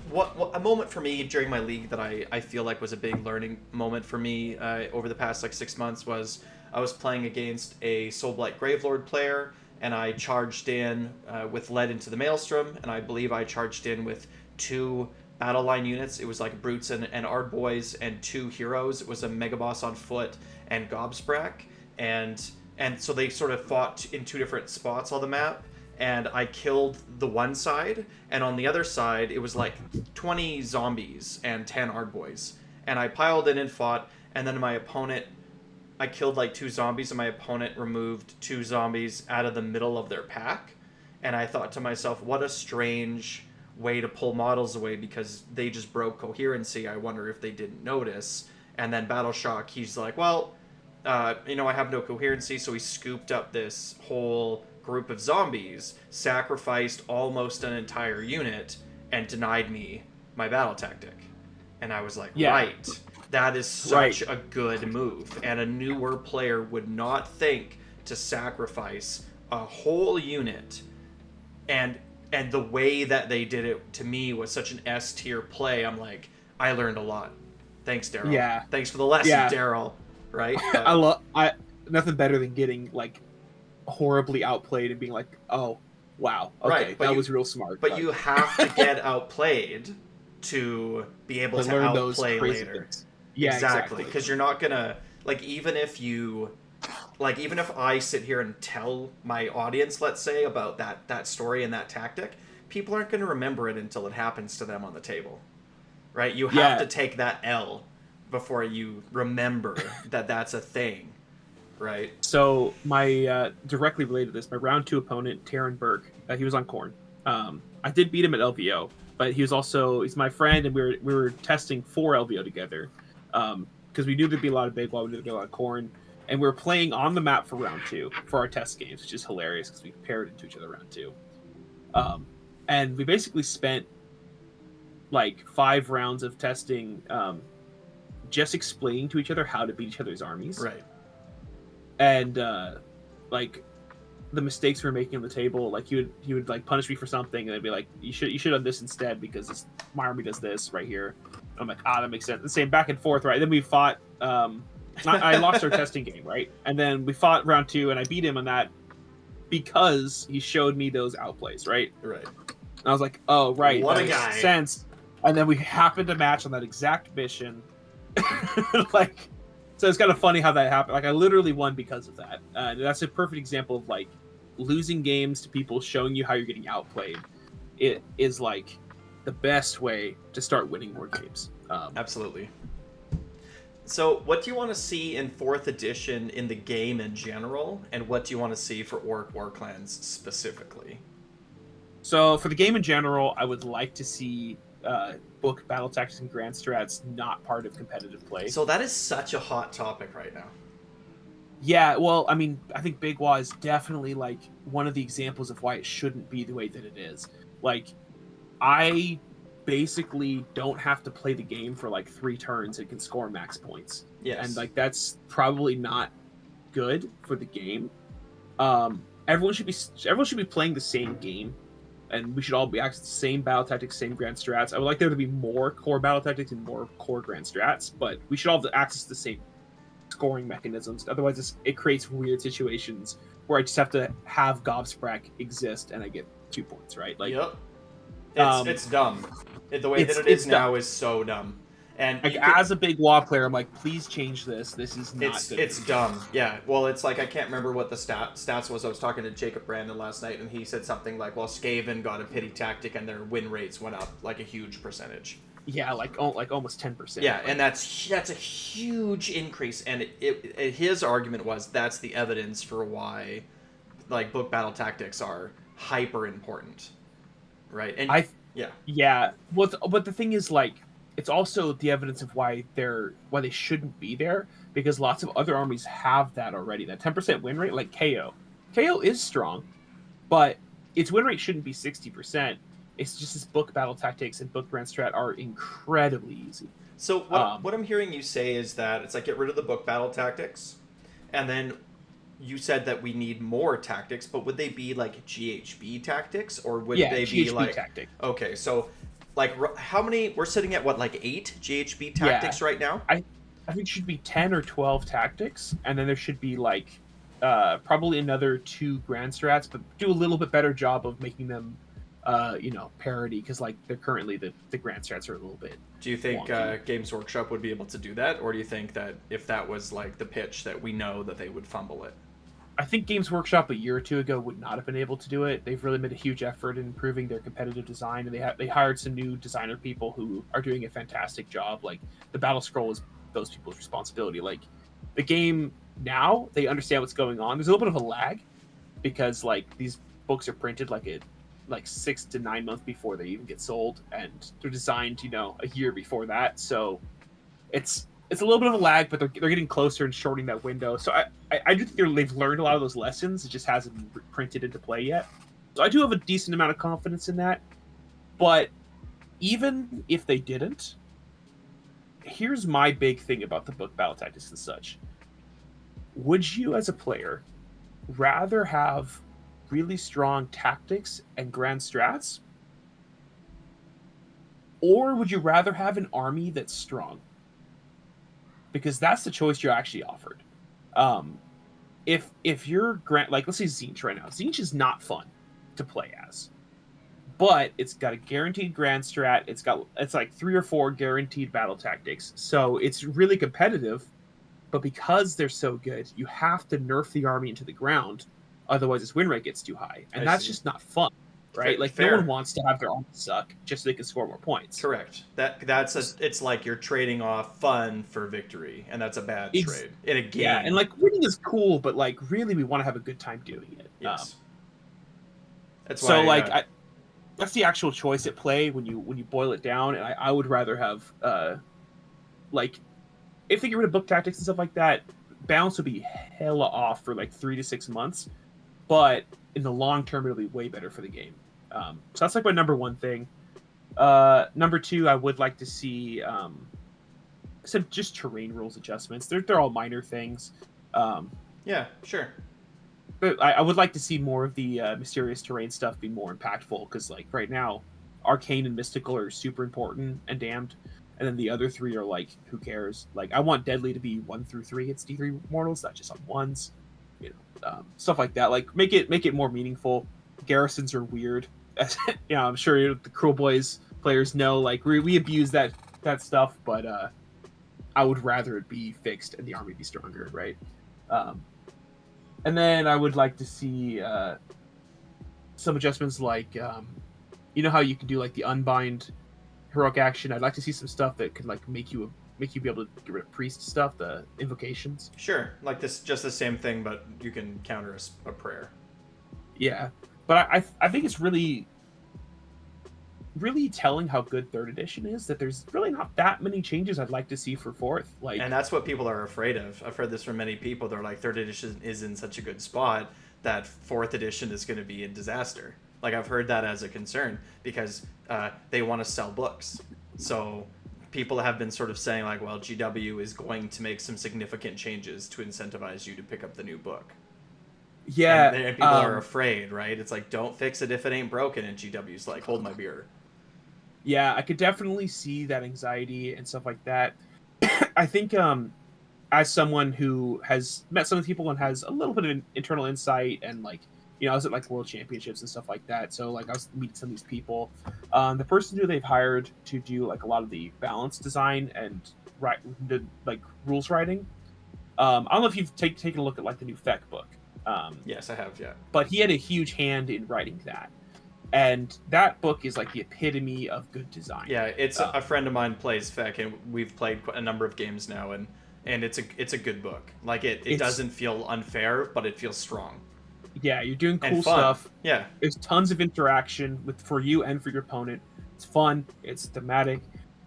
what a moment for me during my league that I feel like was a big learning moment for me over the past like 6 months was I was playing against a Soulblight Gravelord player, and I charged in with Lead into the Maelstrom, and I believe I charged in with 2 battle line units. It was like Brutes and Ardboys and 2 heroes. It was a Mega Boss on foot and Gobsprak, and so they sort of fought in 2 different spots on the map, and I killed the one side, and on the other side it was like 20 zombies and 10 Ardboys, and I piled in and fought, and then I killed like 2 zombies, and my opponent removed 2 zombies out of the middle of their pack, and I thought to myself, what a strange way to pull models away, because they just broke coherency. I wonder if they didn't notice. And then Battle Shock, he's like, well, I have no coherency, so he scooped up this whole group of zombies, sacrificed almost an entire unit, and denied me my battle tactic. And I was like, right, that is such a good move. And a newer player would not think to sacrifice a whole unit. And the way that they did it, to me, was such an S tier play. I'm like, I learned a lot. Thanks, Daryl. Yeah. Thanks for the lesson, Daryl. Right? Nothing better than getting like horribly outplayed and being like, oh, wow, okay, right, that was real smart. But you have to get outplayed to be able to outplay later. Things. Yeah, exactly. Because you're not gonna even if I sit here and tell my audience, let's say, about that story and that tactic, people aren't gonna remember it until it happens to them on the table, right? You have to take that L before you remember that that's a thing, right? So my directly related to this, my round 2 opponent, Taryn Burke, he was on Corn. I did beat him at LVO, but he's my friend, and we were testing 4 LVO together, because we knew there'd be a lot of Big Wall, we knew there'd be a lot of Corn, and we were playing on the map for round 2 for our test games, which is hilarious because we paired into each other round 2. And we basically spent like 5 rounds of testing, just explaining to each other how to beat each other's armies. Right. And the mistakes we were making on the table. Like he would like punish me for something, and they'd be like, you should have this instead because my army does this right here. And I'm like, that makes sense. The same back and forth, right? Then we fought. I lost our testing game, right? And then we fought round 2, and I beat him on that because he showed me those outplays, right? Right. And I was like, oh, right, What that a guy. makes sense. And then we happened to match on that exact mission. Like, so it's kind of funny how that happened. Like, I literally won because of that. That's a perfect example of like losing games to people showing you how you're getting outplayed. It is like the best way to start winning more games. Absolutely. So, what do you want to see in 4th edition in the game in general, and what do you want to see for Orc War Clans specifically? So, for the game in general, I would like to see book battle tactics and grand strats not part of competitive play. So that is such a hot topic right now. Yeah, well, I mean, I think Big Wa is definitely like one of the examples of why it shouldn't be the way that it is. Like, I basically don't have to play the game for like 3 turns and can score max points. Yes. And like that's probably not good for the game. Everyone should be playing the same game, and we should all be accessing the same battle tactics, same grand strats. I would like there to be more core battle tactics and more core grand strats, but we should all have access to the same scoring mechanisms. Otherwise, it creates weird situations where I just have to have Gobsprak exist and I get 2 points, right? Like, yep. It's dumb. The way that it is now is so dumb. And like, as a Big Wa player, I'm like, please change this. This is not good. It's dumb. Yeah. Well, it's like, I can't remember what the stats was. I was talking to Jacob Brandon last night, and he said something like, well, Skaven got a pity tactic and their win rates went up like a huge percentage. Yeah, like almost 10%. Yeah, and that's a huge increase. And his argument was that's the evidence for why like book battle tactics are hyper important, right? And yeah. Well, but the thing is, like, it's also the evidence of why they shouldn't be there, because lots of other armies have that already. That 10% win rate, like KO is strong, but its win rate shouldn't be 60%. It's just this book battle tactics and book grand strat are incredibly easy. So what I'm hearing you say is that it's like, get rid of the book battle tactics, and then you said that we need more tactics, but would they be like GHB tactics, or would they be GHB like tactic? Okay, so like how many? We're sitting at what, like 8 GHB tactics right now? I think it should be 10 or 12 tactics, and then there should be like probably another 2 grand strats, but do a little bit better job of making them parity, because like they're currently the grand strats are a little bit. Do you think Games Workshop would be able to do that, or do you think that if that was like the pitch, that we know that they would fumble it? I think Games Workshop a year or 2 ago would not have been able to do it. They've really made a huge effort in improving their competitive design, and they hired some new designer people who are doing a fantastic job. Like, the battle scroll is those people's responsibility. Like, the game now, they understand what's going on. There's a little bit of a lag because like these books are printed like 6 to 9 months before they even get sold, and they're designed a year before that. So it's a little bit of a lag, but they're getting closer and shortening that window. So I do think they've learned a lot of those lessons. It just hasn't been printed into play yet. So I do have a decent amount of confidence in that. But even if they didn't, here's my big thing about the book battle tactics and such. Would you, as a player, rather have really strong tactics and grand strats, or would you rather have an army that's strong? Because that's the choice you're actually offered. If you're like, let's say Tzeentch right now. Tzeentch is not fun to play as, but it's got a guaranteed grand strat. It's like 3 or 4 guaranteed battle tactics, so it's really competitive. But because they're so good, you have to nerf the army into the ground, otherwise its win rate gets too high, and that's just not fun. Right? Like, no one wants to have their army suck just so they can score more points. Correct. It's like you're trading off fun for victory, and that's a bad trade in a game. Yeah, and like, winning is cool, but like, really, we want to have a good time doing it. Yes. That's why. That's the actual choice at play when you boil it down, and I would rather have like, if they get rid of book tactics and stuff like that, balance would be hella off for like 3 to 6 months, but in the long term, it'll be way better for the game. So that's like my number 1 thing. Number 2, I would like to see some just terrain rules adjustments. They're all minor things. Yeah, sure. but I would like to see more of the mysterious terrain stuff be more impactful, because like right now, arcane and mystical are super important and damned, and then the other three are like, who cares? Like I want deadly to be 1 through 3. It's D3 mortals, not just on ones, stuff like that. Like make it more meaningful. Garrisons are weird. I'm sure the Cruel Boys players know. Like we abuse that stuff, but I would rather it be fixed and the army be stronger, right? Um, and then I would like to see some adjustments, like how you can do like the unbind heroic action. I'd like to see some stuff that could like make you be able to get rid of priest stuff, the invocations. Sure, like this, just the same thing, but you can counter a prayer. Yeah, but I think it's really telling how good third edition is that there's really not that many changes I'd like to see for fourth. Like, and that's what people are afraid of. I've heard this from many people. They're like, third edition is in such a good spot that fourth edition is going to be a disaster. Like, I've heard that as a concern because they want to sell books. So people have been sort of saying like, well, GW is going to make some significant changes to incentivize you to pick up the new book. Yeah, and people are afraid, right? It's like, don't fix it if it ain't broken, and GW's like, hold my beer. Yeah, I could definitely see that anxiety and stuff like that. I think as someone who has met some of the people and has a little bit of internal insight, and like, I was at like world championships and stuff like that, so like I was meeting some of these people. The person who they've hired to do like a lot of the balance design and the like rules writing. I don't know if you've taken a look at like the new Feck book. Yes, I have, yeah. But he had a huge hand in writing that. And that book is like the epitome of good design. Yeah, it's a friend of mine plays Feck, and we've played a number of games now, and it's a good book. Like it doesn't feel unfair, but it feels strong. Yeah, you're doing cool stuff. Yeah, there's tons of interaction for you and for your opponent. It's fun. It's thematic,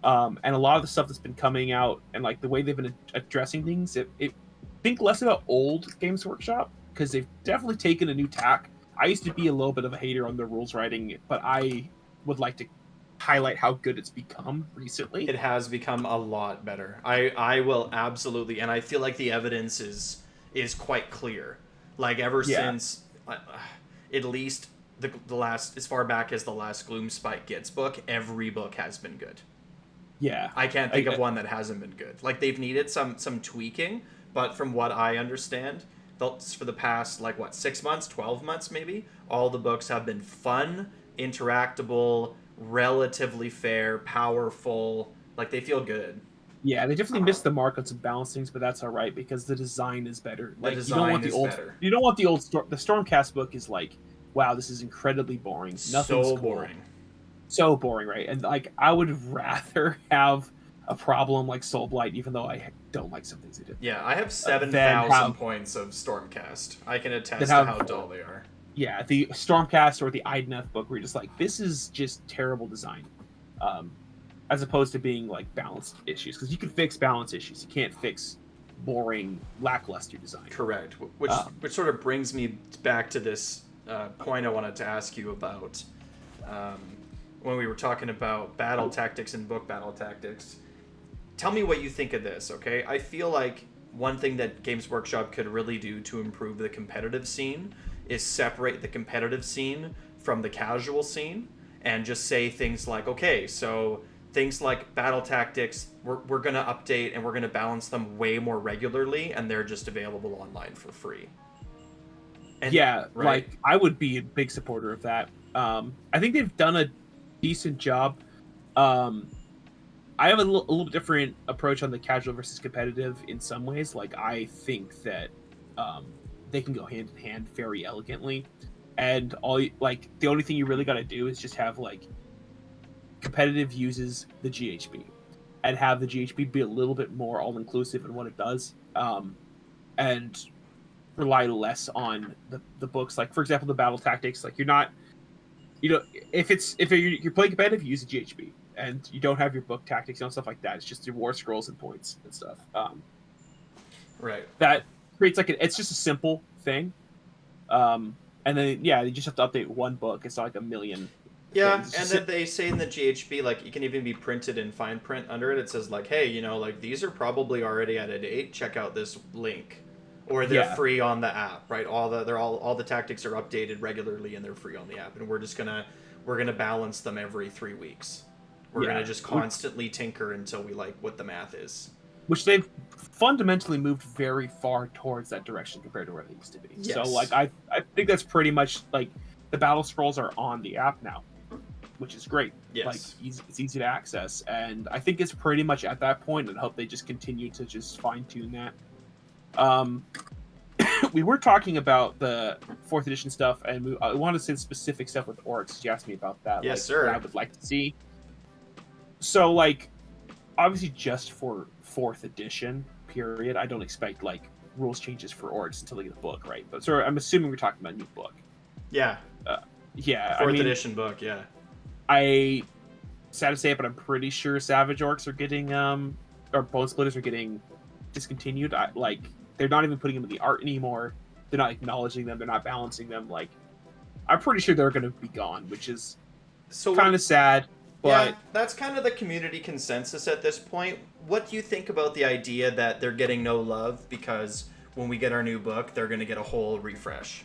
and a lot of the stuff that's been coming out and like the way they've been addressing things. It think less about old Games Workshop, because they've definitely taken a new tack. I used to be a little bit of a hater on the rules writing, but I would like to highlight how good it's become recently. It has become a lot better. I will absolutely, and I feel like the evidence is quite clear. Like ever since, at least the last, as far back as the last Gloomspite Gets book, every book has been good. Yeah, I can't think of one that hasn't been good. Like they've needed some tweaking, but from what I understand, for the past 6 months, 12 months maybe, all the books have been fun, interactable, relatively fair, powerful. Like they feel good. Yeah, they definitely missed the mark on some balancings, but that's all right because the design is better. Like the Stormcast book is like, wow, this is incredibly boring. Nothing's so cool. boring. So boring, right? And like I would rather have a problem like Soulblight, even though I don't like some things they did. Yeah, I have 7,000 points of Stormcast. I can attest to how dull they are. Yeah, the Stormcast or the Idneth book, where you're just like, this is just terrible design, as opposed to being like balanced issues, because you can fix balance issues. You can't fix boring, lackluster design. Correct. Which sort of brings me back to this point I wanted to ask you about when we were talking about battle tactics and book battle tactics. Tell me what you think of this, okay? I feel like one thing that Games Workshop could really do to improve the competitive scene is separate the competitive scene from the casual scene and just say things like, okay, so things like battle tactics, we're going to update and we're going to balance them way more regularly, and they're just available online for free. And, yeah, right? Like, I would be a big supporter of that. I think they've done a decent job. I have a little different approach on the casual versus competitive in some ways. Like, I think that they can go hand in hand very elegantly, and the only thing you really got to do is just have like competitive uses the GHB, and have the GHB be a little bit more all inclusive in what it does, and rely less on the books. Like, for example, the battle tactics. Like, you're not, if you're playing competitive, you use the GHB. And you don't have your book tactics and stuff like that. It's just your war scrolls and points and stuff. Right. That creates it's just a simple thing. And then you just have to update one book. It's not like a million. Yeah, and then they say in the GHB, like, it can even be printed in fine print under it. It says like, hey, these are probably already out of date. Check out this link. or they're Yeah. free on the app, right? All the tactics are updated regularly and they're free on the app, and we're gonna balance them every 3 weeks. We're gonna just constantly tinker until we like what the math is. Which they've fundamentally moved very far towards that direction compared to where they used to be. Yes. So like I think that's pretty much like the battle scrolls are on the app now, which is great. Yes. Like it's easy to access, and I think it's pretty much at that point, and I hope they just continue to just fine tune that. We were talking about the 4th edition stuff, and I wanted to say specific stuff with orcs. You asked me about that. Yes, like, sir. What I would like to see. So like, obviously, just for 4th edition period, I don't expect like rules changes for orcs until they get a book, right? But so I'm assuming we're talking about a new book. Yeah. Yeah. 4th edition book. Yeah. I sad to say it, but I'm pretty sure Savage Orcs are getting or Bone Splitters are getting discontinued. Like they're not even putting them in the art anymore. They're not acknowledging them. They're not balancing them. Like I'm pretty sure they're going to be gone, which is kind of sad. But yeah, that's kind of the community consensus at this point. What do you think about the idea that they're getting no love because when we get our new book, they're going to get a whole refresh?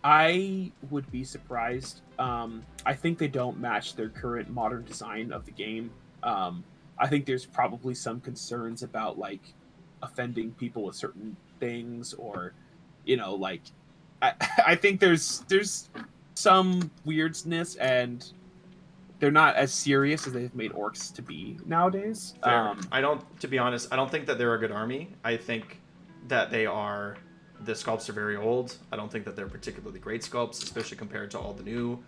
I would be surprised. I think they don't match their current modern design of the game. I think there's probably some concerns about like offending people with certain things, or like I think there's some weirdness, and they're not as serious as they've made orcs to be nowadays. To be honest, I don't think that they're a good army. I think that the sculpts are very old. I don't think that they're particularly great sculpts, especially compared to all the new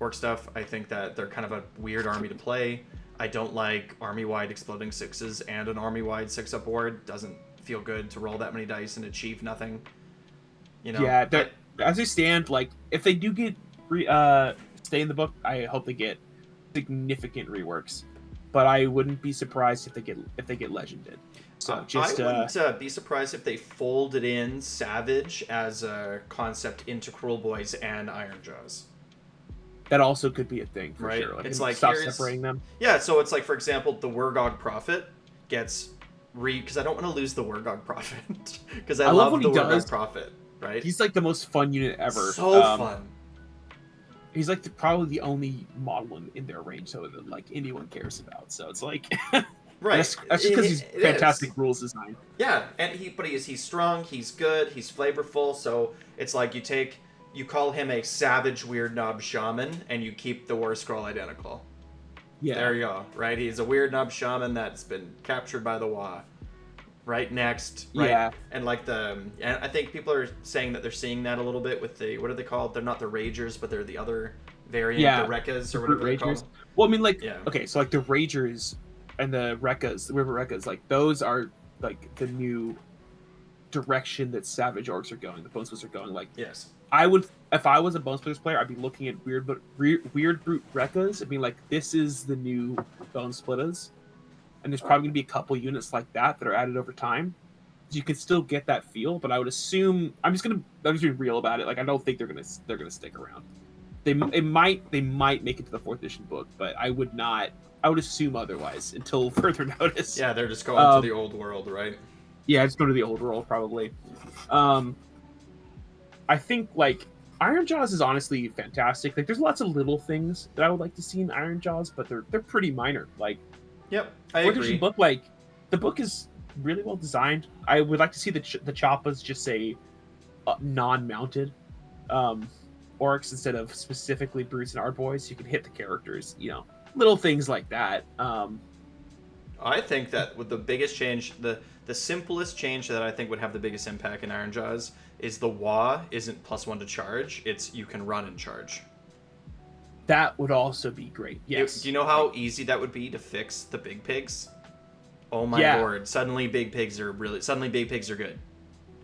orc stuff. I think that they're kind of a weird army to play. I don't like army-wide exploding 6s and an army-wide 6-up board. Doesn't feel good to roll that many dice and achieve nothing. Yeah, as they stand, like if they do get stay in the book, I hope they get significant reworks. But I wouldn't be surprised if they get legended. So I wouldn't be surprised if they folded in Savage as a concept into Cruel Boys and Iron Jaws. That also could be a thing, for right? Sure. Like, it's like stop separating them. Yeah, so it's like, for example, the Wurgog Prophet gets because I don't want to lose the Wurgog Prophet because I love the Wurgog Prophet. Right? He's like the most fun unit ever. So fun. He's like probably the only model in their range, so that like anyone cares about. So it's like, right? That's just because he's fantastic rules design. Yeah, and he's strong, he's good, he's flavorful. So it's like you call him a savage weird knob shaman, and you keep the war scroll identical. Yeah, there you go. Right, he's a weird knob shaman that's been captured by the Wa. Right next, right? Yeah, and like and I think people are saying that they're seeing that a little bit with the what are they called? They're not the Ragers, but they're the other variant, the Rekkas or whatever they're called. Well, I mean, like okay, so like the Ragers and the Rekkas, the River Rekkas, like those are like the new direction that Savage Orcs are going. The Bone Splitters are going. Like yes, I would if I was a Bone Splitters player, I'd be looking at weird brute Rekkas and being like, this is the new Bone Splitters. And there's probably going to be a couple units like that are added over time. You can still get that feel, but I would assume I'm just being real about it. Like I don't think they're gonna stick around. They might make it to the 4th edition book, but I would assume otherwise until further notice. Yeah, they're just going to the old world, right? Yeah, just go to the old world probably. I think like Iron Jaws is honestly fantastic. Like there's lots of little things that I would like to see in Iron Jaws, but they're pretty minor. Like yep, I agree. Book, like the book is really well designed. I would like to see the Choppas just say non-mounted orcs instead of specifically brutes and Ardboys. You can hit the characters, little things like that. I think that with the biggest change, the simplest change that I think would have the biggest impact in Iron Jaws is the Wa isn't +1 to charge. It's you can run and charge. That would also be great. Yes. Do you know how easy that would be to fix the big pigs? Oh my lord! Suddenly big pigs are good.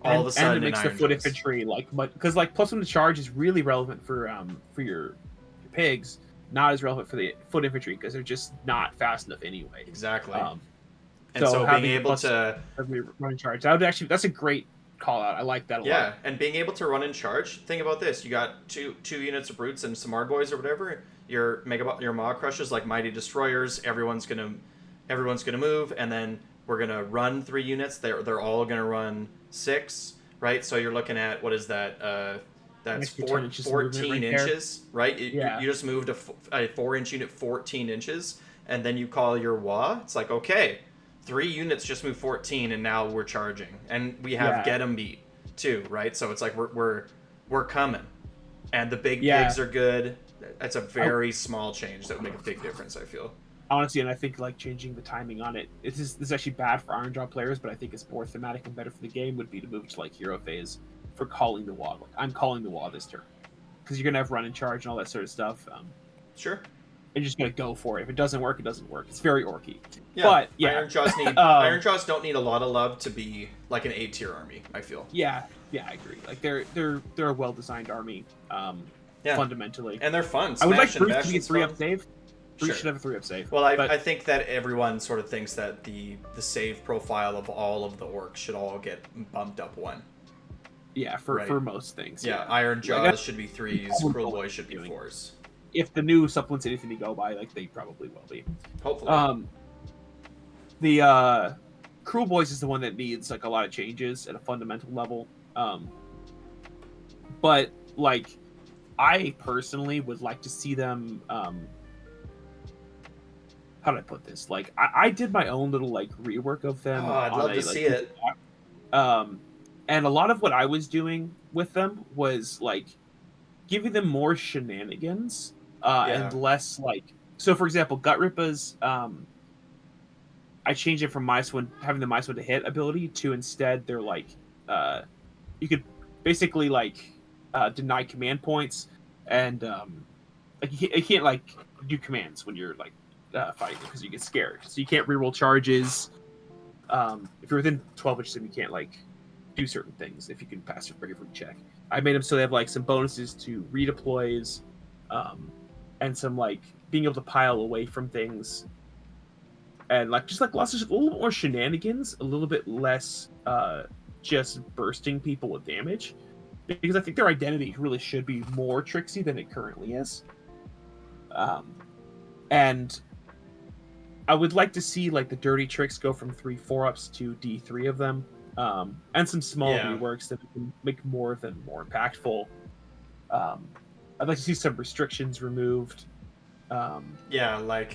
All of a sudden, and it makes the foot infantry because +1 to charge is really relevant for your pigs, not as relevant for the foot infantry because they're just not fast enough anyway. Exactly. And so being able to run and charge, that's a great call out. I like that a lot. Yeah, and being able to run and charge. Think about this: you got two units of brutes and some Ardboys or whatever. Your Maw Crushers like Mighty Destroyers. Everyone's gonna move, and then we're gonna run 3 units. They're all gonna run 6, right? So you're looking at, what is that? That's Extra 10 inches of movement 14 right there. inches, right? Yeah. You just moved a 4-inch unit 14 inches, and then you call your wah. It's like, okay, 3 units just moved 14, and now we're charging, and we have get 'em beat too, right? So it's like we're coming, and the big pigs are good. That's a very small change that would make a big difference, I feel. Honestly, and I think like changing the timing on it, this is actually bad for Iron Jaw players, but I think it's more thematic and better for the game would be to move to like hero phase for calling the wall. Like, I'm calling the wall this turn because you're gonna have run and charge and all that sort of stuff. Sure. And just gonna go for it. If it doesn't work, it doesn't work. It's very orky. Yeah, but yeah, Iron Jaws don't need a lot of love to be like an A-tier army, I feel. Yeah, I agree. Like they're a well designed army, fundamentally, and they're fun. I would like Bruce to get 3-up save. Bruce should have a 3-up save. Well, I think that everyone sort of thinks that the save profile of all of the orcs should all get bumped up 1. Yeah, for most things. Yeah, Iron Jaws should be 3s. Cruel Boy should be 4s. If the new supplements anything to go by, like they probably will be. Hopefully. The Cruel Boys is the one that needs like a lot of changes at a fundamental level. But like I personally would like to see them how did I put this? Like I did my own little like rework of them. Oh, I'd love to see it. And a lot of what I was doing with them was like giving them more shenanigans and less like. So, for example, Gut Rippa's I changed it from having the Mice One to hit ability to instead they're like you could basically like deny command points and like you can't like do commands when you're like fighting because you get scared. So you can't reroll charges. If you're within 12 inches, you can't like do certain things if you can pass your bravery check. I made them so they have like some bonuses to redeploys, and some like being able to pile away from things, and like just like lots of a little more shenanigans, a little bit less just bursting people with damage, because I think their identity really should be more tricksy than it currently is. And I would like to see like the dirty tricks go from 3 4-ups to D3 of them. And some small reworks that can make more of them more impactful. I'd like to see some restrictions removed. Like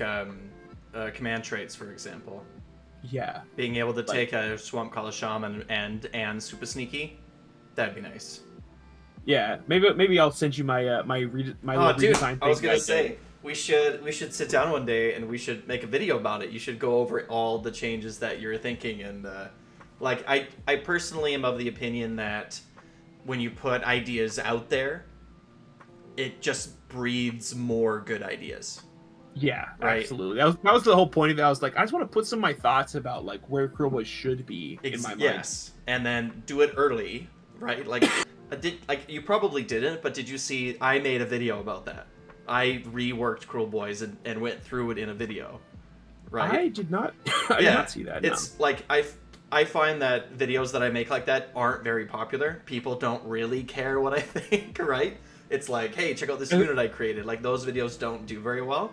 command traits, for example. Yeah. Being able to take a Swamp Call a Shaman and Super Sneaky, that'd be nice. Yeah, maybe I'll send you my my redesign thing. I was gonna say we should sit down one day and we should make a video about it. You should go over all the changes that you're thinking and. Like, I personally am of the opinion that when you put ideas out there, it just breeds more good ideas. Yeah, right? Absolutely. That was the whole point of it. I was like, I just want to put some of my thoughts about like where Cruel Boys should be in my mind. Yes, and then do it early, right? Like, you probably didn't, but did you see? I made a video about that. I reworked Cruel Boys and went through it in a video, right? I did not. I did not see that. It's like I find that videos that I make like that aren't very popular. People don't really care what I think, right? It's like, hey, check out this unit I created. Like, those videos don't do very well.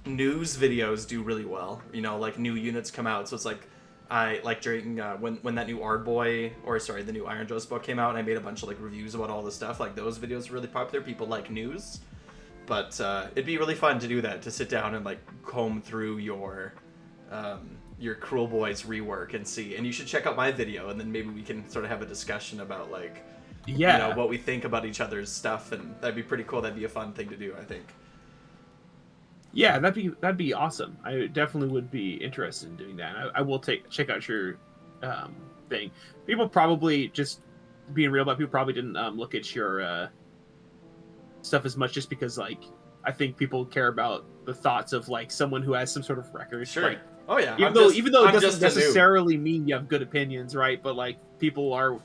News videos do really well. You know, like, new units come out. So it's like, I, like, during, when that new the new Iron Jaws book came out, and I made a bunch of, like, reviews about all the stuff. Like, those videos are really popular. People like news. But it'd be really fun to do that, to sit down and, like, comb through your Cruel Boys rework and see. And you should check out my video, and then maybe we can sort of have a discussion about like, you know, what we think about each other's stuff, and that'd be pretty cool. That'd be a fun thing to do, I think. Yeah, that'd be awesome. I definitely would be interested in doing that. I will check out your thing. People probably, just being real about, people probably didn't look at your stuff as much, just because like I think people care about the thoughts of like someone who has some sort of record. Sure. Like, oh yeah. Even though it doesn't necessarily mean you have good opinions, right? But like people are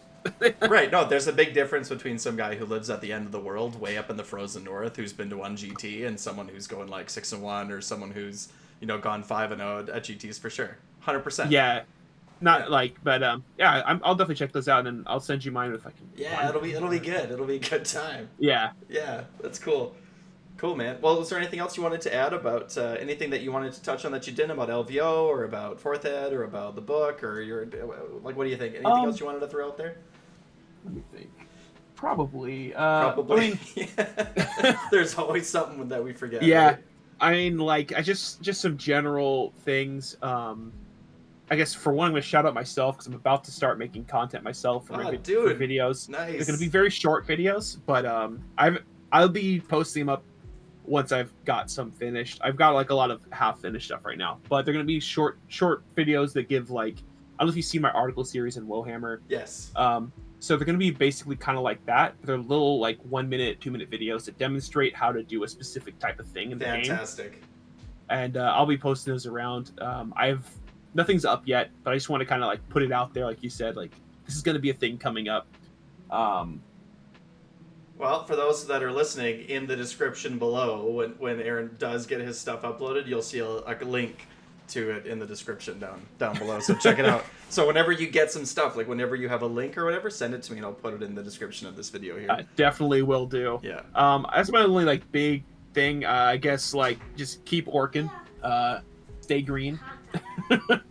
right. No, there's a big difference between some guy who lives at the end of the world, way up in the frozen north, who's been to 1 GT, and someone who's going like 6-1, or someone who's, you know, gone 5-0 at GTs for sure. 100%. Yeah. But I'll definitely check those out, and I'll send you mine if I can. Yeah, it'll be good. It'll be a good time. Yeah. Yeah, that's cool. Cool, man. Well, was there anything else you wanted to add about anything that you wanted to touch on that you didn't about LVO or about Fourth Ed or about the book or your like? What do you think? Anything else you wanted to throw out there? Let me think. Probably. Probably. I mean, there's always something that we forget. Yeah. Right? I mean, like, I just some general things. I guess for one, I'm going to shout out myself because I'm about to start making content myself for my for videos. Nice. They're going to be very short videos, but I'll be posting them up once I've got some finished. I've got like a lot of half finished stuff right now, but they're going to be short videos that give like, I don't know if you see my article series in Wohammer. Yes. So they're going to be basically kind of like that. They're little like 1 minute, 2 minute videos that demonstrate how to do a specific type of thing in the game. Fantastic. And I'll be posting those around. Nothing's up yet, but I just want to kind of like put it out there, like you said, like this is going to be a thing coming up. Well, for those that are listening, in the description below, when Aaron does get his stuff uploaded, you'll see a link to it in the description down below. So check it out. So whenever you get some stuff, like whenever you have a link or whatever, send it to me and I'll put it in the description of this video here. I definitely will do. Yeah. That's my only like big thing. I guess like just keep orking. Stay green.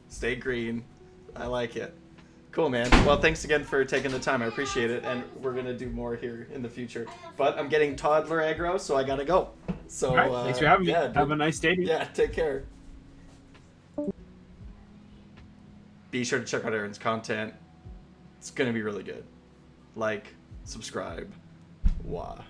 Stay green. I like it. Cool, man. Well, thanks again for taking the time. I appreciate it, and we're gonna do more here in the future. But I'm getting toddler aggro, so I gotta go. So all right, thanks for having me. Have a nice day. Dude. Yeah, take care. Be sure to check out Aaron's content. It's gonna be really good. Like, subscribe. Wah.